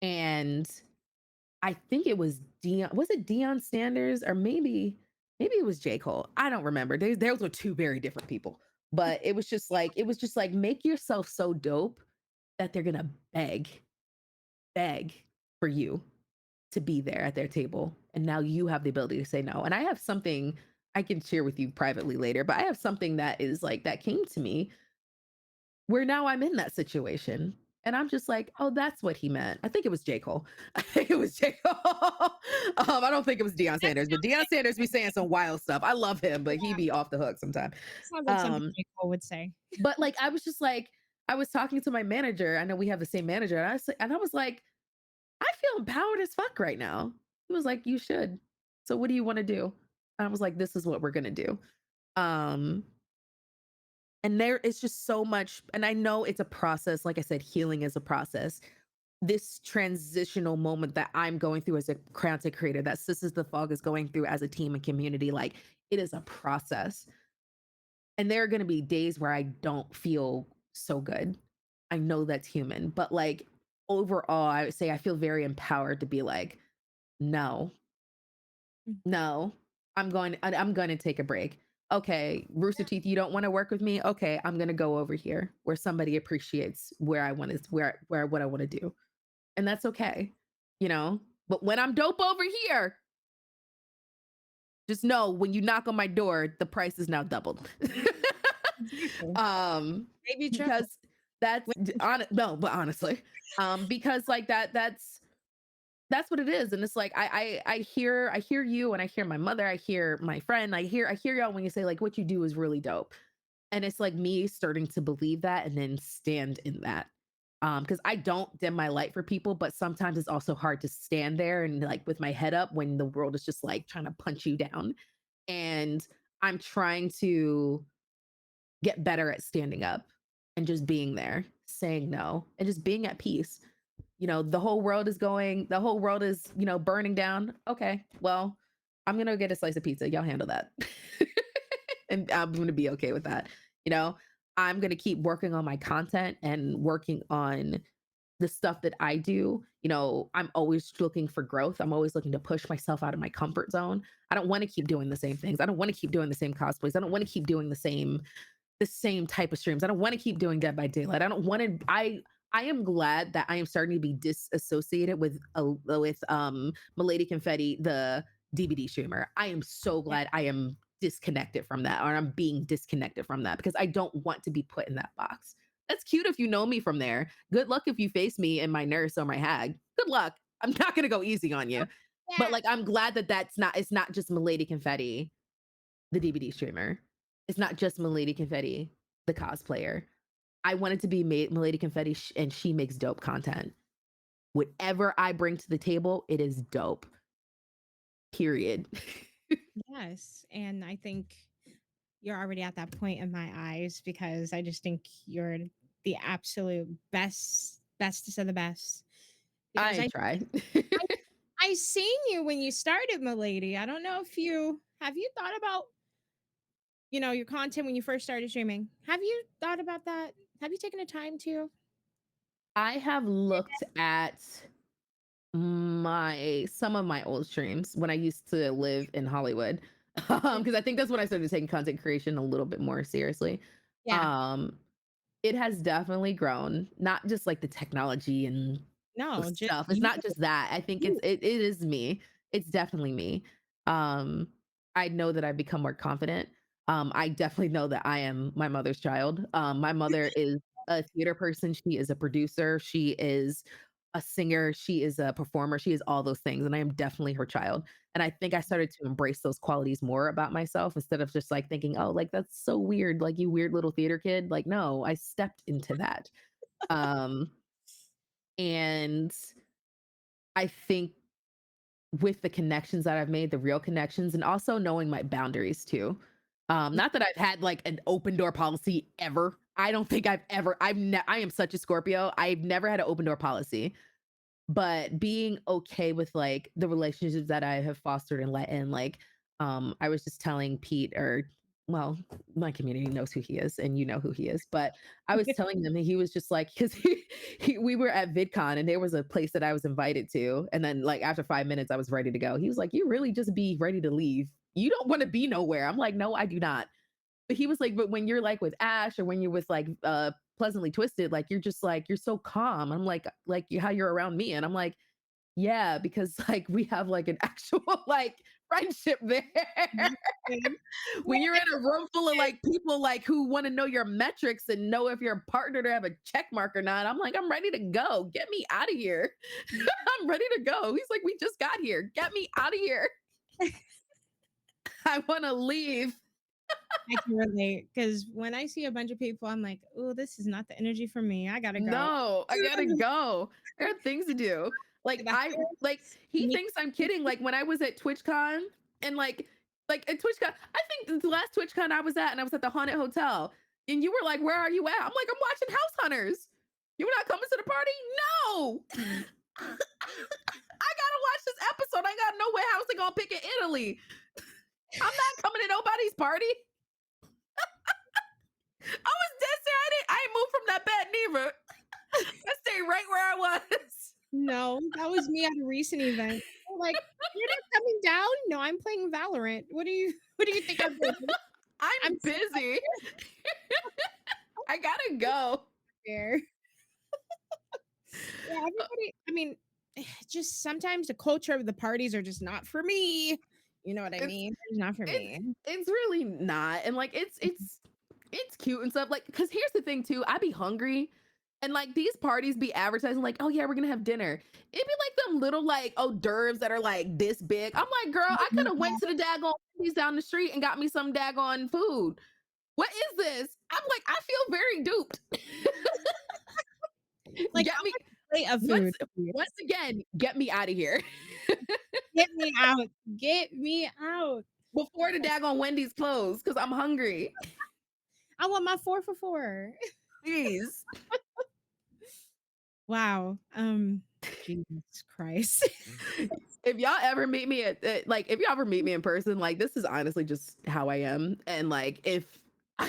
And I think it was Dion. Was it Dion Sanders or maybe it was J. Cole? I don't remember. Those were two very different people. But it was just like make yourself so dope that they're gonna beg for you to be there at their table. And now you have the ability to say no. And I have something I can share with you privately later, but I have something that is like that came to me where now I'm in that situation. And I'm just like, oh, that's what he meant. I think it was J. Cole. I think it was J. Cole. I don't think it was Deion That Sanders, but Deion Sanders be saying some wild stuff. I love him, but he be off the hook sometimes. sounds like something Um, J. Cole would say. but like I was just like, I was talking to my manager. I know we have the same manager, and I was like, I feel empowered as fuck right now. He was like, you should. So what do you want to do? And I was like, this is what we're gonna do. Um, and there is just so much, and I know it's a process. Like I said, healing is a process. This transitional moment that I'm going through as a content creator, that Sistas the Fog is going through as a team and community, like it is a process. And there are going to be days where I don't feel so good. I know that's human, but like overall, I would say I feel very empowered to be like, no, Mm. no, I'm going to take a break. Okay, Rooster Teeth, you don't want to work with me. Okay, I'm going to go over here where somebody appreciates where I want to where what I want to do. And that's okay, you know? But when I'm dope over here, just know when you knock on my door, the price is now doubled. Exactly. um Maybe triple. because that's Maybe on triple. no, but honestly, because like that's what it is. And it's like I hear you and I hear my mother, I hear my friend, I hear y'all when you say like what you do is really dope. And it's like me starting to believe that and then stand in that. Because I don't dim my light for people, but sometimes it's also hard to stand there and like with my head up when the world is just like trying to punch you down. And I'm trying to get better at standing up and just being there, saying no, and just being at peace. The whole world is, burning down. Okay, well, I'm gonna get a slice of pizza. Y'all handle that. And I'm gonna be okay with that. You know, I'm gonna keep working on my content and working on the stuff that I do. I'm always looking for growth. I'm always looking to push myself out of my comfort zone. I don't want to keep doing the same things. I don't want to keep doing the same cosplays. I don't want to keep doing the same type of streams. I don't want to keep doing Dead by Daylight. I don't want to. I am glad that I am starting to be disassociated with MiladyConfetti, the DVD streamer. I am so Yeah. glad I am disconnected from that, or I'm being disconnected from that because I don't want to be put in that box. That's cute if you know me from there. Good luck if you face me in my nurse or my hag. Good luck. I'm not gonna go easy on you. But Yeah. like, I'm glad that it's not just MiladyConfetti, the DVD streamer. It's not just MiladyConfetti, the cosplayer. I want it to be made MiladyConfetti, and she makes dope content. Whatever I bring to the table, it is dope. Period. Yes. And I think you're already at that point in my eyes because I just think you're the absolute bestest of the best. Because I try. I I seen you when you started, Milady. I don't know if you have you thought about, your content when you first started streaming. Have you thought about that? Have you taken the time to? I have looked at my some of my old streams when I used to live in Hollywood. Because I think that's when I started taking content creation a little bit more seriously. Yeah. Um, it has definitely grown, not just like the technology and the No, just stuff. It's you. not just that. I think You. it is me. It's definitely me. Um, I know that I've become more confident. I definitely know that I am my mother's child. My mother is a theater person. She is a producer. She is a singer. She is a performer. She is all those things, and I am definitely her child. And I think I started to embrace those qualities more about myself instead of just like thinking, oh, like that's so weird, like you weird little theater kid. Like, no, I stepped into that. Um, and I think with the connections that I've made, the real connections, and also knowing my boundaries too. Not that I've had like an open door policy ever. I don't think I've ever. I am such a Scorpio. I've never had an open door policy, but being okay with like the relationships that I have fostered and let in, like, I was just telling Pete, or well, my community knows who he is and you know who he is, but I was telling them that he was just like, because we were at VidCon and there was a place that I was invited to, and then like after 5 minutes I was ready to go. He was like, you really just be ready to leave, you don't want to be nowhere. I'm like, no, I do not. But he was like, but when you're like with Ash, or when you're with like Pleasantly Twisted, like you're just like, you're so calm. I'm like how you're around me. And I'm like, yeah, because like we have like an actual like friendship there. When you're in a room full of like people like who want to know your metrics and know if you're a partner to have a check mark or not, I'm like, I'm ready to go. Get me out of here. I'm ready to go. He's like, we just got here. Get me out of here. I want to leave. I can relate because when I see a bunch of people, I'm like, oh, this is not the energy for me. I gotta go. No, I gotta go. There are things to do. Like The I like house, he me- thinks I'm kidding. Like when I was at TwitchCon and like at TwitchCon, I think the last TwitchCon I was at, and I was at the haunted hotel, and you were like, "Where are you at?" I'm like, "I'm watching House Hunters." You were not coming to the party? No. I gotta watch this episode. I gotta know what house they gonna pick in Italy. I'm not coming to nobody's party. I was dead serious. I ain't moved from that bed neither. I stayed right where I was. No, that was me at a recent event. They're like, you're not coming down? No, I'm playing Valorant. What do you think I'm doing? I'm I'm sitting up busy. I gotta go. there. Yeah, everybody. I mean, just sometimes the culture of the parties are just not for me. You know what I It's mean? It's not for it's me. it's really not. And like it's cute and stuff. Like, because here's the thing too, I be hungry. And like these parties be advertising like, oh yeah, we're gonna have dinner. It'd be like them little like hors d'oeuvres that are like this big. I'm like, girl, I could have went to the daggone Wendy's down the street and got me some daggone food. What is this? I'm like, I feel very duped. Like, Get how me much plate of once food, please? once again, get me out of here. Get me out. Get me out. Before the daggone Wendy's closed, because I'm hungry. I want my 4 for 4. Please. Wow. Jesus Christ. If y'all ever meet me like if y'all ever meet me in person, like this is honestly just how I am. And like if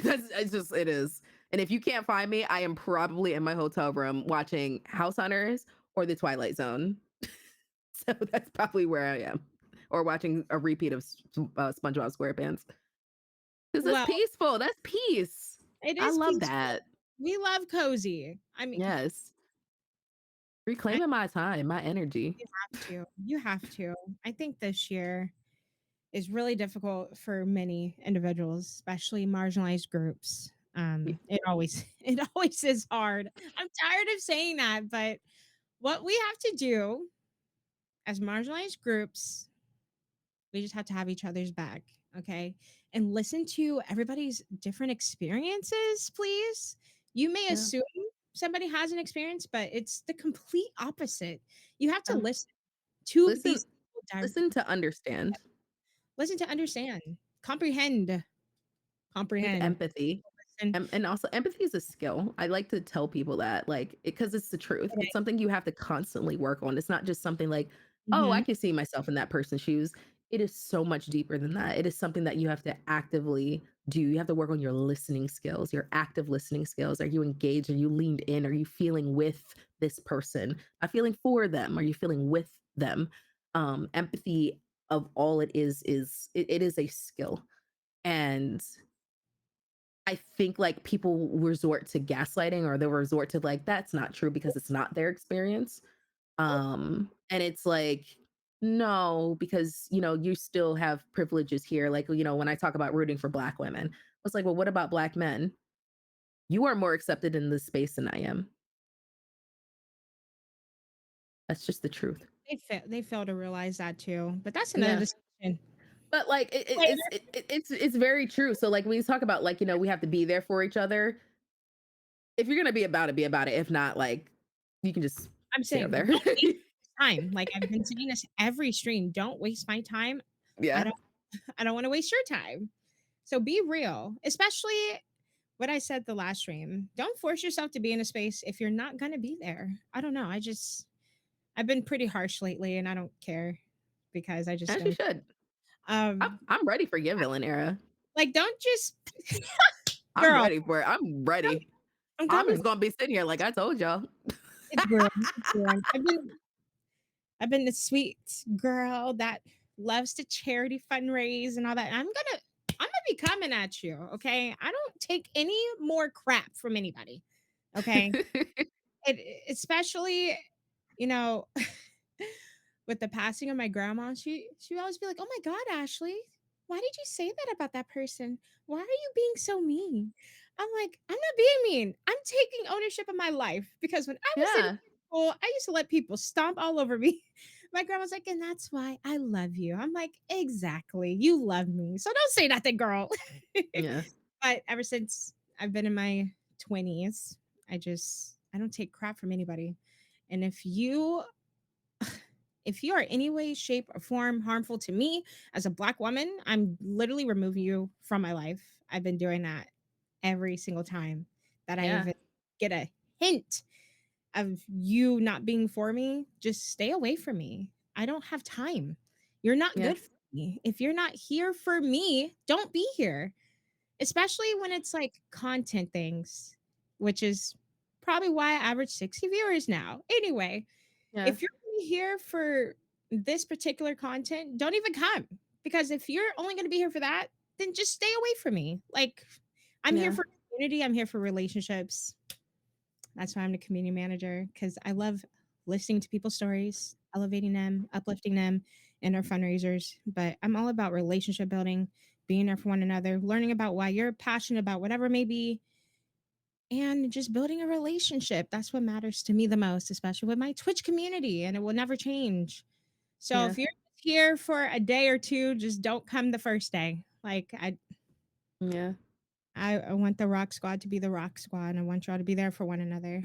that's it's just it is. And if you can't find me, I am probably in my hotel room watching House Hunters or The Twilight Zone. So that's probably where I am. Or watching a repeat of SpongeBob SquarePants. Because that's Well, peaceful. That's peace. it I is love peaceful. that. We love cozy. I mean, Yes. I Reclaiming my time, my energy. you have to. You have to. I think this year is really difficult for many individuals, especially marginalized groups. Yeah. It always it always is hard. I'm tired of saying that, but what we have to do as marginalized groups, we just have to have each other's back, okay? And listen to everybody's different experiences, please. You may Yeah. assume somebody has an experience, but it's the complete opposite. You have to Um, listen to listen, these people, listen to understand. listen to understand, comprehend, Like comprehend. empathy. And And also empathy is a skill. I like to tell people that, like, because it's the truth. It's something you have to constantly work on. It's not just something like, oh, I mhm. can see myself in that person's shoes. It is so much deeper than that. It is something that you have to actively do. You have to work on your listening skills, your active listening skills. Are you engaged? Are you leaned in? Are you feeling with this person? Not feeling for them. Are you feeling with them? Empathy of all it is a skill. And I think like people resort to gaslighting, or they'll resort to like that's not true because it's not their experience. And it's like no, because you still have privileges here. Like, when I talk about rooting for black women, it's like, well, what about black men? You are more accepted in this space than I am. That's just the truth. They fail to realize that too. But that's another Yeah. discussion. But like it's very true. So like when you talk about like, we have to be there for each other. If you're gonna be about it, be about it. If not, like you can just I'm stay saying up there. time. Like I've been saying this every stream. Don't waste my time. I Yeah. don't I don't want to waste your time. So be real, especially what I said the last stream. Don't force yourself to be in a space if you're not gonna be there. I don't know. I've been pretty harsh lately and I don't care because I just As you don't. should. I'm Um I'm ready for your villain era. like don't just I'm girl, ready for it. I'm ready. I'm I'm coming. just gonna be sitting here like I told y'all. It's brewing. It's brewing. I've been the sweet girl that loves to charity fundraise and all that. I'm gonna be coming at you, okay? I don't take any more crap from anybody, okay? Especially, you know, with the passing of my grandma, she would always be like, "Oh my God, Ashley, why did you say that about that person? Why are you being so mean?" I'm like, "I'm not being mean. I'm taking ownership of my life because when I was in Yeah. school, I used to let people stomp all over me." My grandma's like, "And that's why I love you." I'm like, "Exactly. You love me. So don't say nothing, girl." Yeah. But ever since I've been in my 20s, I don't take crap from anybody. And if you are any way, shape, or form harmful to me as a black woman, I'm literally removing you from my life. I've been doing that every single time that I Yeah. even get a hint of you not being for me. Just stay away from me. I don't have time. You're not Yeah. good for me. If you're not here for me, don't be here. Especially when it's like content things, which is probably why I average 60 viewers now. Anyway, Yeah. if you're only here for this particular content, don't even come. Because if you're only going to be here for that, then just stay away from me. Like, I'm here Yeah. for community, I'm here for relationships. That's why I'm the community manager because I love listening to people's stories, elevating them, uplifting them, and our fundraisers. But I'm all about relationship building, being there for one another, learning about why you're passionate about whatever it may be, and just building a relationship. That's what matters to me the most, especially with my Twitch community, and it will never change. So Yeah. if you're here for a day or two, just don't come the first day. Like Yeah. I want the Rock Squad to be the Rock Squad, and I want y'all to be there for one another.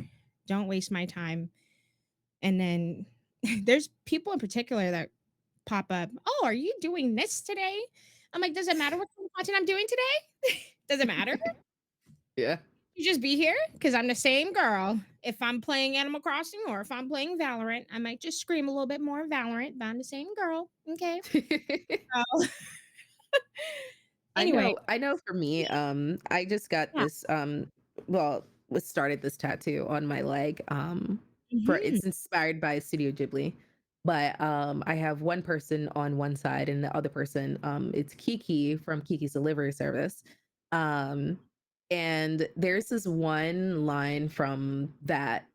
Don't waste my time. And then there's people in particular that pop up. Oh, are you doing this today? I'm like, does it matter what kind of content I'm doing today? Does it matter? Yeah. You just be here because I'm the same girl. If I'm playing Animal Crossing or if I'm playing Valorant, I might just scream a little bit more Valorant, but I'm the same girl. Okay. So, anyway, I know for me, I just got yeah. this well, was started this tattoo on my leg. For Mhm. it's inspired by Studio Ghibli. But I have one person on one side and the other person, it's Kiki from Kiki's Delivery Service. Um, and there's this one line from that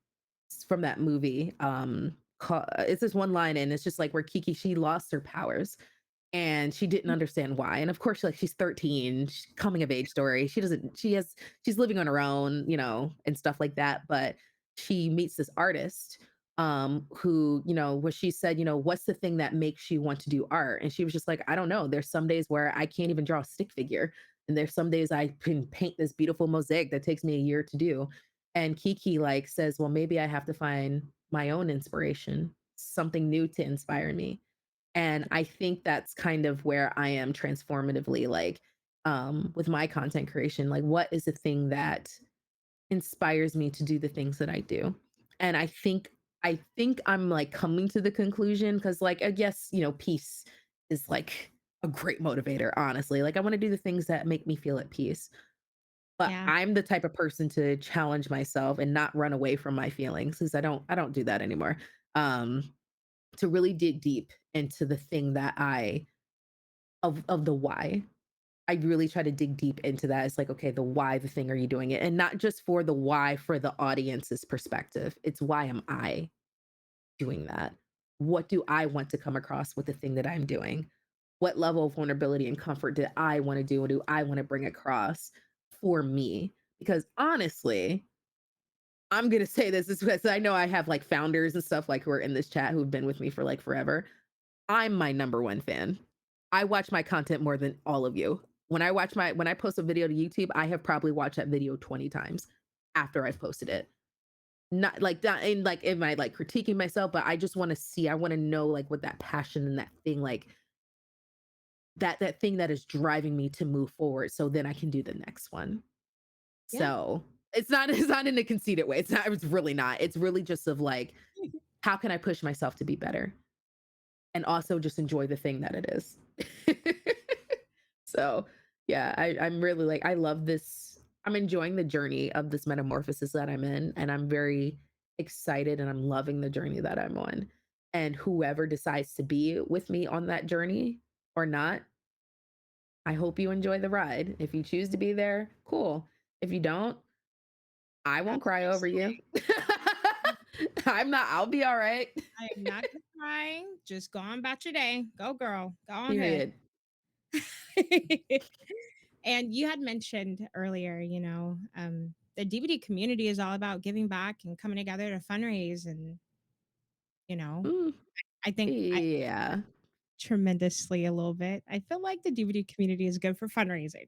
movie. It's this one line, and it's just like where Kiki she lost her powers and she didn't understand why. And of course, like she's 13, coming of age story. She's living on her own, and stuff like that. But she meets this artist who, where she said, what's the thing that makes you want to do art? And she was just like, I don't know. There's some days where I can't even draw a stick figure. And there's some days I can paint this beautiful mosaic that takes me a year to do. And Kiki like says, well, maybe I have to find my own inspiration, something new to inspire me. And I think that's kind of where I am transformatively, like, with my content creation. Like, what is the thing that inspires me to do the things that I do? And I think I'm like coming to the conclusion because, like, I guess, peace is like a great motivator, honestly. Like, I want to do the things that make me feel at peace. But Yeah. I'm the type of person to challenge myself and not run away from my feelings because I don't do that anymore. Um, to really dig deep into the thing that I of the why. I really try to dig deep into that. It's like, okay, the why the thing are you doing it? And not just for the why for the audience's perspective. It's why am I doing that? What do I want to come across with the thing that I'm doing? What level of vulnerability and comfort do I want to do? What do I want to bring across for me? Because honestly, I'm gonna say this is because I know I have like founders and stuff like who are in this chat who've been with me for like forever. I'm my number one fan. I watch my content more than all of you. When I post a video to YouTube, I have probably watched that video 20 times after I've posted it. not like that, and like, am I like critiquing myself? But I just want to see, I want to know like what that passion and that thing, like that thing that is driving me to move forward so then I can do the next one. Yeah. So it's not in a conceited way. It's really not. It's really just of like, how can I push myself to be better? And also just enjoy the thing that it is. So yeah, I'm really like, I love this. I'm enjoying the journey of this metamorphosis that I'm in, and I'm very excited and I'm loving the journey that I'm on. And whoever decides to be with me on that journey or not, I hope you enjoy the ride. If you choose to be there, cool. If you don't, I won't That's cry over you. understanding. I'll be all right. I am not gonna cry. Just go on about your day. Go, girl. Go on ahead. Period. And you had mentioned earlier, the DVD community is all about giving back and coming together to fundraise. And, you know, Mm, I yeah. tremendously a little bit. I feel like the DVD community is good for fundraising,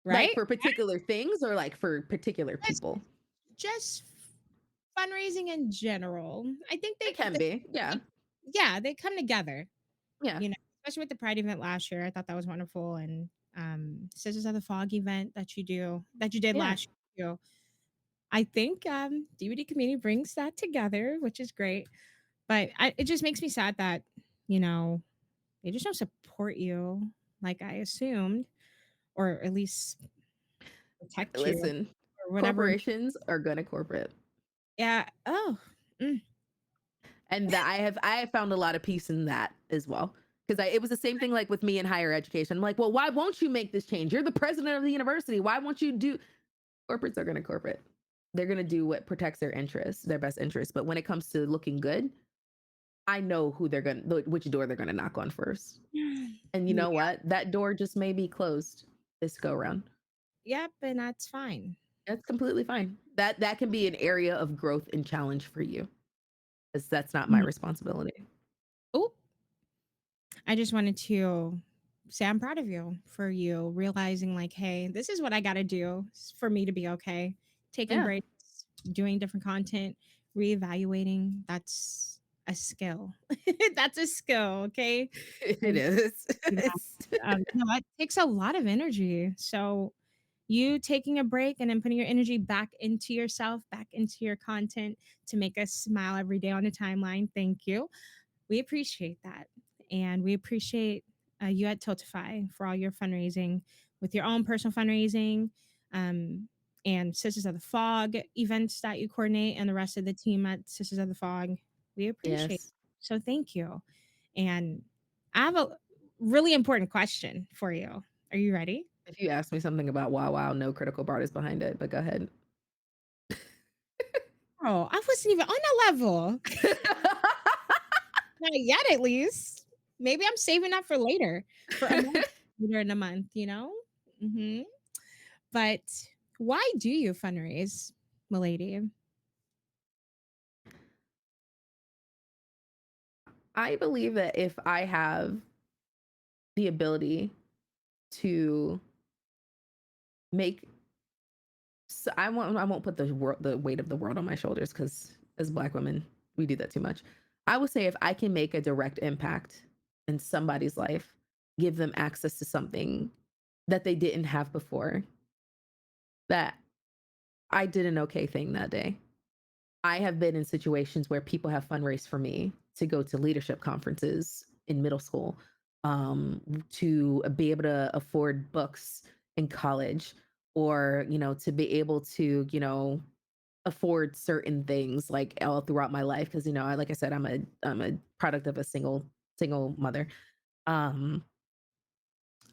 Like right? for particular things or like for particular Just, people? just fundraising in general. I think It can be. Yeah. they yeah, they come together, Yeah. especially with the Pride event last year. I thought that was wonderful. And Sisters of the Fog event that you did Yeah. last year too. I think DVD community brings that together, which is great. But it just makes me sad that, you know, they just don't support you like I assumed, or at least protect you Listen, or whatever. corporations are gonna corporate. Yeah. Oh. Mm. And that I have found a lot of peace in that as well. Because it was the same thing like with me in higher education. I'm like, well, why won't you make this change? You're the president of the university. Why won't you do corporates are gonna corporate. They're gonna do what protects their interests, their best interests. But when it comes to looking good, I know who they're gonna which door they're gonna knock on first. And you know Yeah. what? That door just may be closed this go around. Yep. And that's fine. That's completely fine. That can be an area of growth and challenge for you. Because that's not my Mm. responsibility. Oh, I just wanted to say I'm proud of you for you realizing, like, hey, this is what I got to do for me to be okay. Taking Yeah. breaks, doing different content, reevaluating. That's a skill. That's a skill. Okay. It And is. yeah, It's it takes a lot of energy. So you taking a break and then putting your energy back into yourself, back into your content to make us smile every day on the timeline. Thank you. We appreciate that. And we appreciate you at Tiltify for all your fundraising with your own personal fundraising, um, and Sisters of the Fog events that you coordinate and the rest of the team at Sisters of the Fog. We appreciate it. yes. So thank you. And I have a really important question for you. Are you ready? If you ask me something about wow wow, no critical part is behind it, but go ahead. Oh, I wasn't even on that level. Not yet, at least. Maybe I'm saving up for later, for a month, later in a month, hmm But why do you fundraise, milady? I believe that if I have the ability to make so I won't put the weight of the world on my shoulders because as Black women, we do that too much. I would say if I can make a direct impact in somebody's life, give them access to something that they didn't have before, that I did an okay thing that day. I have been in situations where people have fundraised for me to go to leadership conferences in middle school, to be able to afford books in college, or to be able to afford certain things like all throughout my life. Because like I said, I'm a product of a single mother. Um,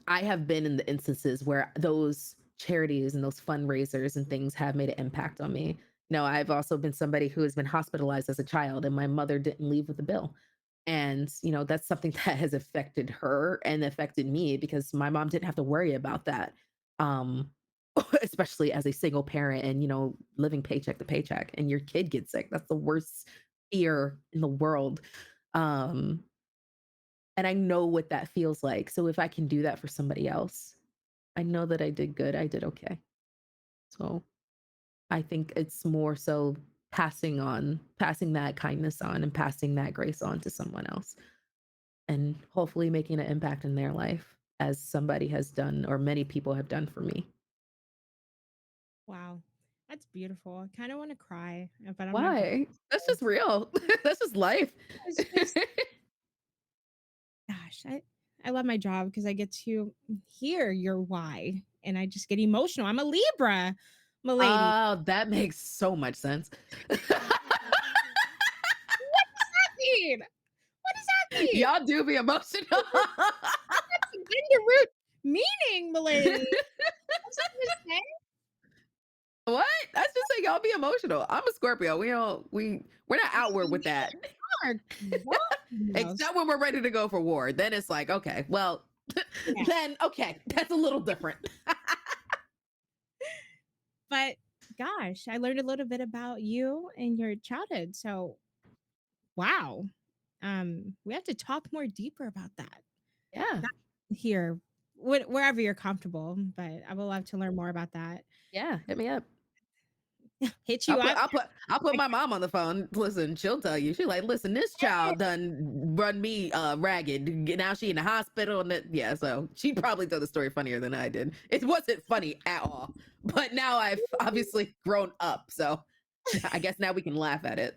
I have been in the instances where those charities and those fundraisers and things have made an impact on me. I've also been somebody who has been hospitalized as a child and my mother didn't leave with a bill. And, that's something that has affected her and affected me because my mom didn't have to worry about that. Um, especially as a single parent and, living paycheck to paycheck and your kid gets sick. That's the worst fear in the world. Um, and I know what that feels like. So if I can do that for somebody else, I know that I did good. I did okay. So I think it's more so passing that kindness on and passing that grace on to someone else, and hopefully making an impact in their life as somebody has done or many people have done for me. Wow. That's beautiful. I kind of want to cry, but I'm not going Why? That's to. just real. That's just life. It's just, gosh, I love my job because I get to hear your why and I just get emotional. I'm a Libra, milady. Oh, that makes so much sense. What does that mean? What does that mean? Y'all do be emotional. That's an underroot meaning, milady. What's it gonna say? What? That's just say y'all be emotional. I'm a Scorpio. We're not outward with that. Mark, what else? Except when we're ready to go for war. Then it's like, okay, well, Yeah. then okay, that's a little different. But gosh, I learned a little bit about you and your childhood. So wow. We have to talk more deeper about that. Yeah. Not here, wherever you're comfortable, but I would love to learn more about that. Yeah. Hit me up. Hit I'll you put up. I'll put I'll put I my mom on the phone. Listen, she'll tell you. She like, listen, this child done run me ragged. Now she in the hospital and yeah, so she'd probably tell the story funnier than I did. It wasn't funny at all. But now I've obviously grown up, so I guess now we can laugh at it.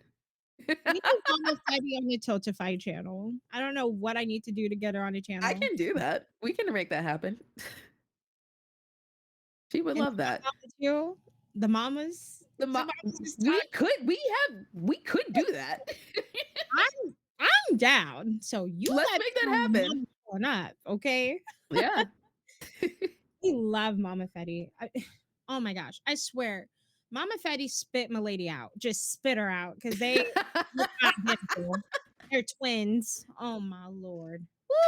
we need Mama Fetty on the Tiltify channel. I don't know what I need to do to get her on the I channel. can do that. We can make that happen. She would And love the that. mamas too. The mamas. The The mo- mamas is we time. could we could do that. I'm down. So you Let's let make me know that when happen. mama's showing up, okay? Yeah. We love Mama Fetty. Oh my gosh. I swear. Mama Fetty spit my lady out. Just spit her out because they look identical. They're twins. Oh my lord.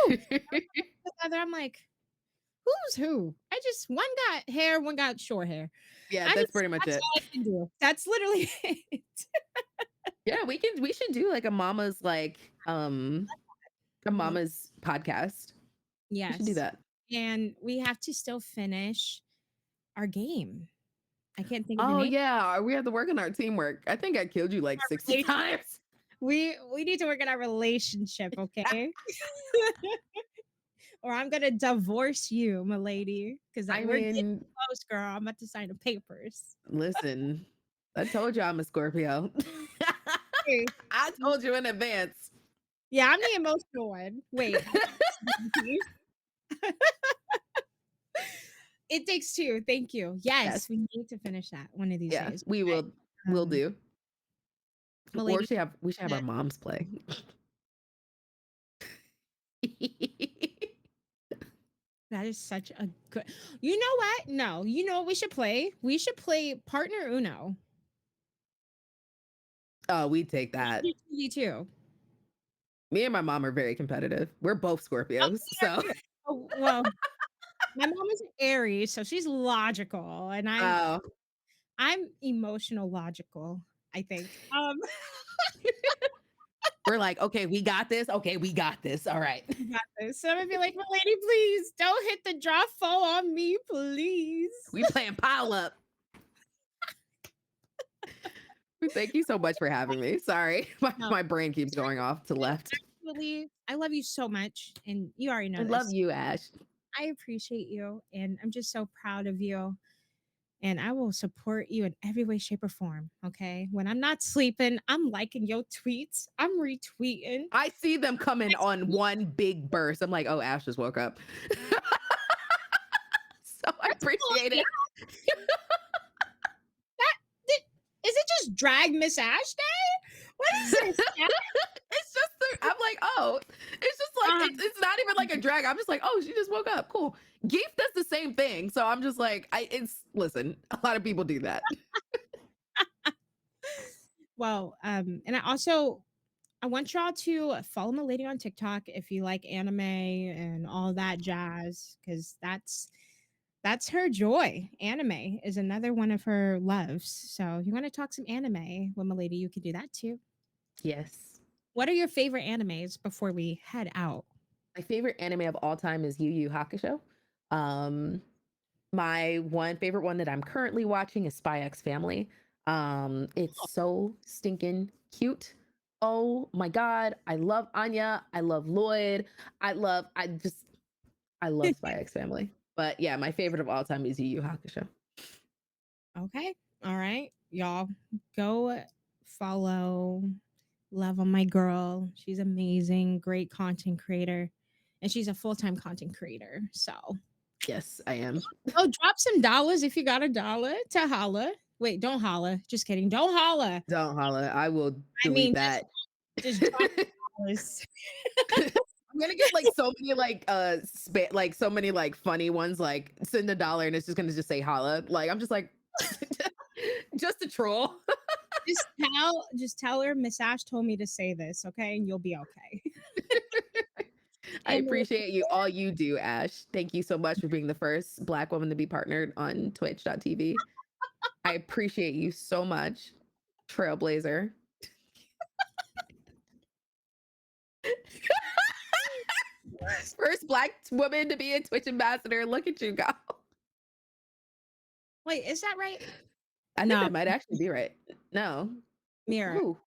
Woo! Together, I'm like, who's who? I just one got hair, one got short hair. Yeah, I that's just pretty much that's it. all I can do. That's literally it. Yeah, we should do like a mama's a Mom- mama's podcast. We should do Yes. that. And we have to still finish our game. I can't think of the Oh name. yeah, we have to work on our teamwork. I think I killed you like Our 60 relation- times. we need to work on our relationship, okay? Or I'm gonna divorce you, my lady, because I we're getting mean, close, girl. I'm about to sign the papers. listen, I told you I'm a Scorpio. Hey, I told you in advance. yeah, I'm the emotional one. Wait, it takes two. Thank you. Yes, Yes. we need to finish that one of these Yeah, days. will Um, do. my Or lady, we should have our moms play. that is such a good. You know what? No, you know what we should play? We should play partner Uno. Oh, we take that. You too. Me and my mom are very competitive. We're both Oh, Scorpios, we are so too. Oh, well, my mom is an Aries, so she's logical, and uh, I'm emotional logical, I think. we're like, okay, we got this. Okay, we got this. All right. You got this. So I'm gonna be like, "My lady, please don't hit the drop fall on me, please." We playing pile up. Thank you so much for having me. Sorry, No, my brain keeps going off to left. absolutely. I love you so much, and you already I know love this. you, Ash. I appreciate you, and I'm just so proud of you. And I will support you in every way, shape, or form. Okay. When I'm not sleeping, I'm liking your tweets. I'm retweeting. I see them coming on one big burst. I'm like, oh, Ash just woke up. So I What's going appreciate on? it. That is it just drag Miss Ash Day? What is this? It's just I'm like, oh, it's just like Um, it's not even like a drag. I'm just like, oh, she just woke up. Cool. Geef does the same thing. So I'm just like, it's listen, a lot of people do that. well, and I want y'all to follow my lady on TikTok if you like anime and all that jazz, because that's her joy. Anime is another one of her loves. So if you want to talk some anime with my lady, you can do that too. Yes. What are your favorite animes before we head out? My favorite anime of all time is Yu Yu Hakusho. Um, my one favorite one that I'm currently watching is Spy X Family. It's so stinking cute. Oh my god, I love Anya. I love Lloyd. I love Spy X Family. But yeah, my favorite of all time is Yu Yu Hakusho. Okay. All right. Y'all go follow love on my girl. She's amazing, great content creator. And she's a full-time content creator. So Yes, I am. oh, drop some dollars if you got a dollar to holla. Wait, don't holla. Just kidding. Don't holla. Don't holla. I will I delete mean, that. just drop dollars. I'm gonna get like so many like like so many like funny ones like send a dollar and it's just gonna just say holla. Like I'm just like just a troll. Just tell her Miss Ash told me to say this, okay? And you'll be okay. I And appreciate you all you do, Ash. Thank you so much for being the first Black woman to be partnered on Twitch.tv. I appreciate you so much, Trailblazer. First Black woman to be a Twitch ambassador. Look at you go. wait, is that right? I think No, that might actually be right. No. Mira, Who?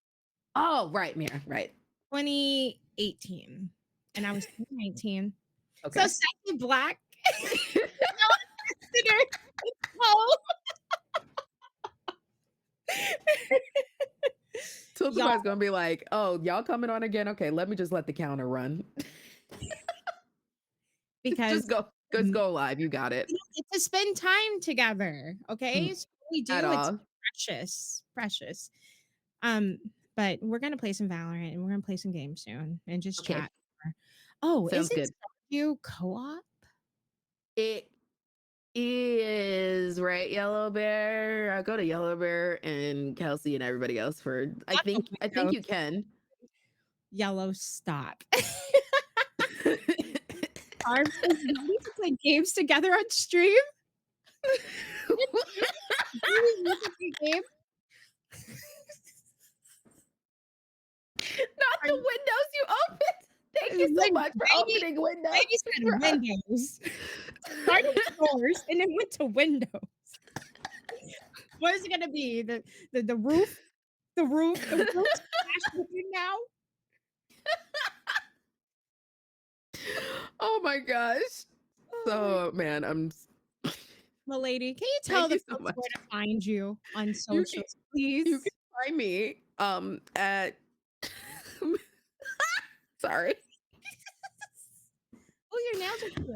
Oh, right, Mira. Right. 2018. And I was 19. So Okay. second black. Considered whole. So Y'all, somebody's gonna be like, "Oh, y'all coming on again? Okay, let me just let the counter run. because Just go live. You got it. we don't get to spend time together. Okay. Mm, So what we at do, it's all. precious. Precious. Um, but we're gonna play some Valorant and we're gonna play some games soon and just Okay, chat more. Oh, is sounds it good. Stardew co-op? It is right, Yellow Bear. I go to Yellow Bear and Kelsey and everybody else for. Not the I think windows. you can. Yellow, stop. Are we ready to play games together on stream? Do we need to play game? Not Are the you windows you opened. Thank you so when much for lady opening windows. lady said For us. windows. Started with doors and then went to windows. What is it gonna be? The roof? The roof? The roof smash open now? Oh my gosh. Oh my So man, Milady, can you tell thank the you so folks much. where to find you on You can socials, you please? can find me at sorry. Oh, your nails are cute.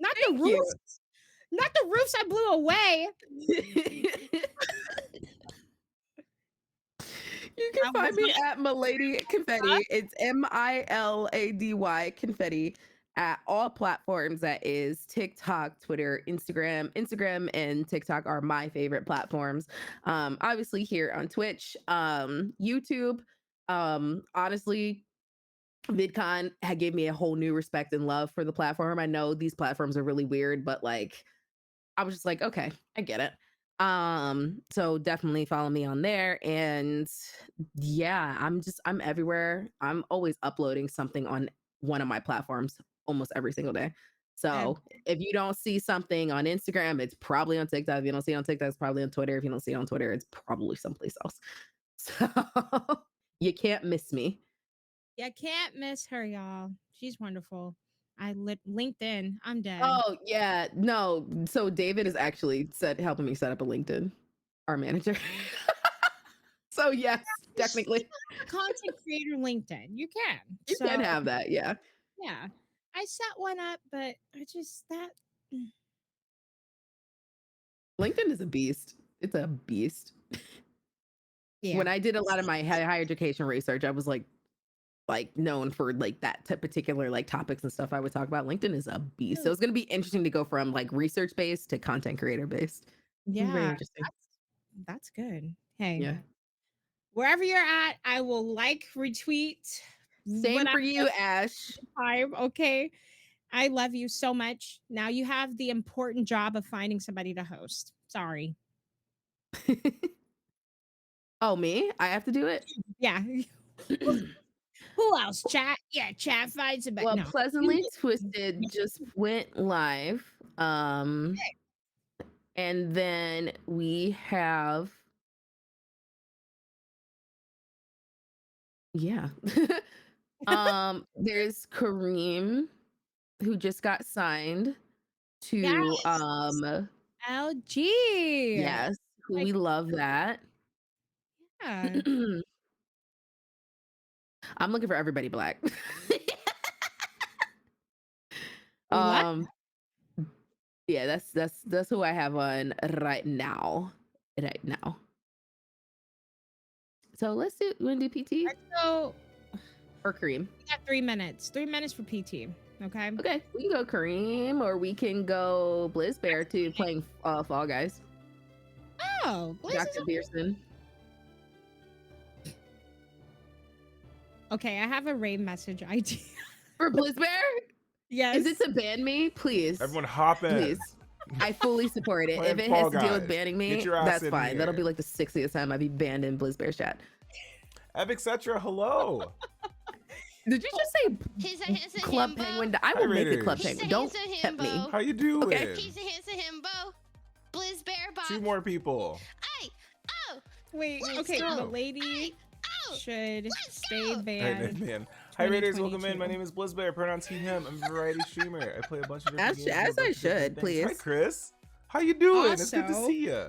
Not the Thank you. roofs. Not the roofs I blew away. You can I find was me like, at MiladyConfetti. It's Milady Confetti at all platforms. That is TikTok, Twitter, Instagram. Instagram and TikTok are my favorite platforms. Obviously here on Twitch, YouTube. Honestly, VidCon had gave me a whole new respect and love for the platform. I know these platforms are really weird, but like I was just like, okay, I get it. So definitely follow me on there. And yeah, I'm everywhere. I'm always uploading something on one of my platforms almost every single day. ev- So if you don't see something on Instagram, it's probably on TikTok. If you don't see it on TikTok, it's probably on Twitter. If you don't see it on Twitter, it's probably someplace else. So you can't miss me. you can't miss her, y'all. She's wonderful. I lit LinkedIn. I'm dead. Oh yeah, no. So David is actually helping me set up a LinkedIn, our manager. So yes, You can technically have a content creator LinkedIn. You can. you So can have that. Yeah, yeah, I set one up, but I just that. LinkedIn is a beast. It's a beast. Yeah. When I did a lot of my higher education research, I was like known for like that particular like topics and stuff I would talk about. LinkedIn is a beast. So it's going to be interesting to go from like research based to content creator based. Very Yeah, interesting. that's good. Hey, Yeah. wherever you're at, I will like, retweet Same whatever for you, Ash. time. Okay. I love you so much. Now you have the important job of finding somebody to host. Sorry. Oh, me? I have to do it? Yeah. Who else? Chat? Yeah, chat finds somebody. Well, No. You Pleasantly just Twisted just went live. And then we have, yeah. There's Kareem who just got signed to Yes. LG. yes, who Like, we love that. yeah. I'm looking for everybody black. We love um yeah, that's who I have on right now. Right now. So let's do, you wanna do PT so or Kareem? we got 3 minutes. 3 minutes for PT. Okay. Okay, we can go Kareem or we can go Blizz Bear too, playing Fall Guys. Oh, Blizz is Dr. Beerson. okay. I have a raid message idea. For Blizz Bear? Yes. Is it to ban me? Please. Everyone hop in. Please. I fully support it. Playing If it Fall has to deal Guys. with banning me, Get your ass that's in fine. That'll here. be like the 60th time I'd be banned in Blizz Bear's chat. Etc. Hello. Did you just say He's a handsome Club himbo. Penguin? I will make it Club Raiders. He's a Penguin. Don't handsome tempt me. himbo. How you doing? Okay. He's a handsome himbo. Blizz Bear Box. 2 more people. Hey, oh, Wait. Let's Okay. go. The lady hey, oh. should Let's stay go. banned. Hey, man. Hi, Raiders. Welcome in. 2022. My name is Blizz Bear. Pronouns he, him. I'm a variety streamer. I play a bunch of different games. and a As bunch I of different should, things. please. Hi, Chris. How you doing? It's good to Also- see you.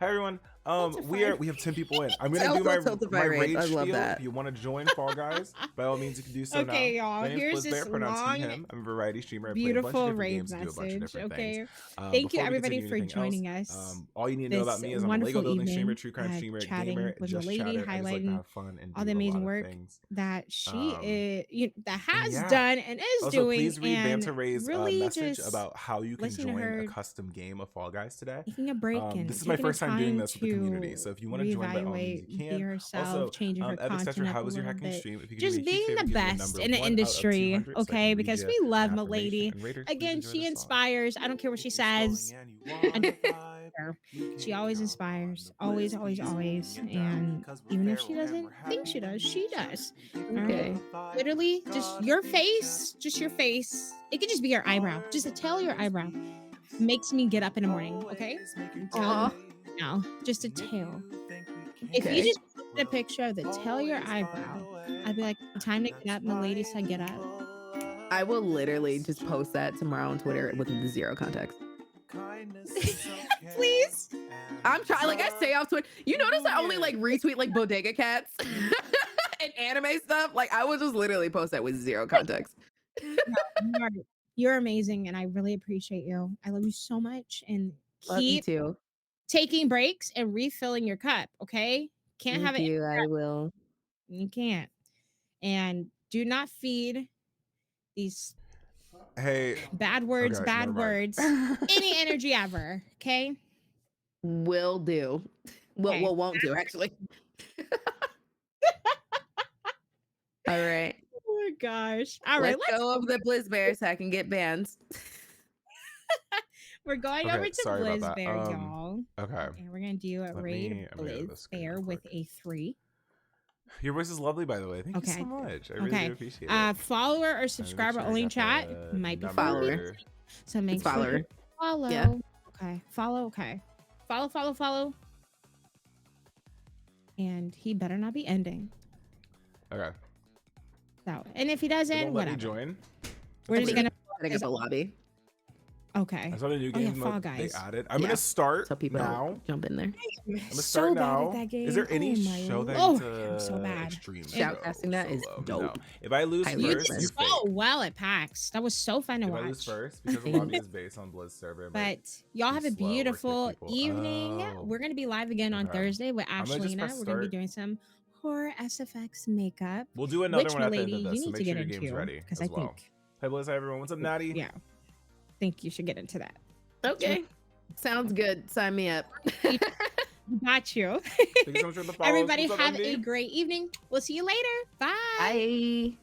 Hi, everyone. Tilted We have 10 people in. I'm gonna Also do my Tilted by rage Raid. I love spiel. that. If you want to join Fall Guys, by all means, you can do so now. Okay, y'all, My name's here's Blizz Bear. this Pronouns long, he, him. I'm a variety streamer. I play a bunch beautiful of different raid games and do a bunch of message. different Okay. things. Thank you, Before we everybody, continue for anything joining else, us. all you need to know This about me is I'm a wonderful Lego building evening, streamer, true crime streamer, chatting gamer, with just Milady, chatter. I just like to highlighting have fun and all do the a lot amazing of work things. that she that and has yeah. done and is Also, doing, please read and Banta Ray's really message just about how you can listen to join her a custom game of Fall Guys today. taking a break and This is my taking the first time doing time this with the community, to so if you want to join, by all means, reevaluate, you be can. herself, Also, changing her Epic Cetera, content how up a was your little hacking bit, stream? If you could just give me a being huge the favor, give me a best number in the 1 out of industry, 200 so I okay? can read Because you we an love affirmation. Milady. And Raiders, please Again, enjoy she the song. inspires. I don't care what she says. She always inspires. Always, always, always. And even if she doesn't think she does, she does. Okay. Literally, just your face, It could just be your eyebrow. Just a tail of your eyebrow makes me get up in the morning. Okay. Aw. No, just a tail. If you Okay. just posted a picture of the tail of your eyebrow, I'd be like, time to get up. Milady said get up. I will literally just post that tomorrow on Twitter with 0 context. Please. I'm trying, like I say off Twitter. You notice I only like retweet like bodega cats and anime stuff. Like I will just literally post that with 0 context. You're amazing, and I really appreciate you. I love you so much, and Love you keep too. taking breaks and refilling your cup. Okay, can't have Thank it. you. I will. You can't, and do not feed these Hey, bad words, okay, bad never mind. words, any energy ever. Okay. Will do. Okay. Well, won't do actually. All right. Oh my gosh. All right, Let's go over the Blizz Bear so I can get bans. we're going Okay, over to sorry about Blizz that. Bear, y'all. Okay. And we're gonna do a Let raid me- I'm gonna go to the Blizz screen Bear real with quick. a 3. Your voice is lovely, by the way. Thank you Okay. so much. I really Okay. do appreciate it. Follower or Let me make subscriber sure I only got chat the might be number. Follower. So make It's sure follower. you follow. Yeah. Okay. Follow. Okay. Follow. And he better not be ending. Okay. So, and if he It doesn't, won't let me whatever. join. We're just gonna. Setting up a lobby Okay. I saw the new Oh, yeah, game Fall mode they Guys. added. I'm Yeah. gonna start so people now. don't jump in there. I'm I'm gonna so start bad now. at that game. Is there any Oh my show that lord, into I'm so bad. extreme Shoutcasting that is solo? dope. No. If I lose Highly You first, did you're recommend. so fake. well at PAX. That was so fun to If I lose watch. first, because the lobby is based on Blizz server. it might- But y'all have a slow or kick beautiful people. evening. Oh. We're gonna be live again on Okay. Thursday with I'm gonna just Ashlina. press We're gonna be start. doing some horror SFX makeup. We'll do another Which one at the end Milady of you this, so need make to sure get your game's into ready because as I well. think Hey Blizz, hi everyone. What's up, Natty? yeah, think you should get into that. Okay. Sounds good. Sign me up. Got you. Thank you so much for the follows. Everybody What's up, have MD? a great evening. We'll see you later. Bye. Bye.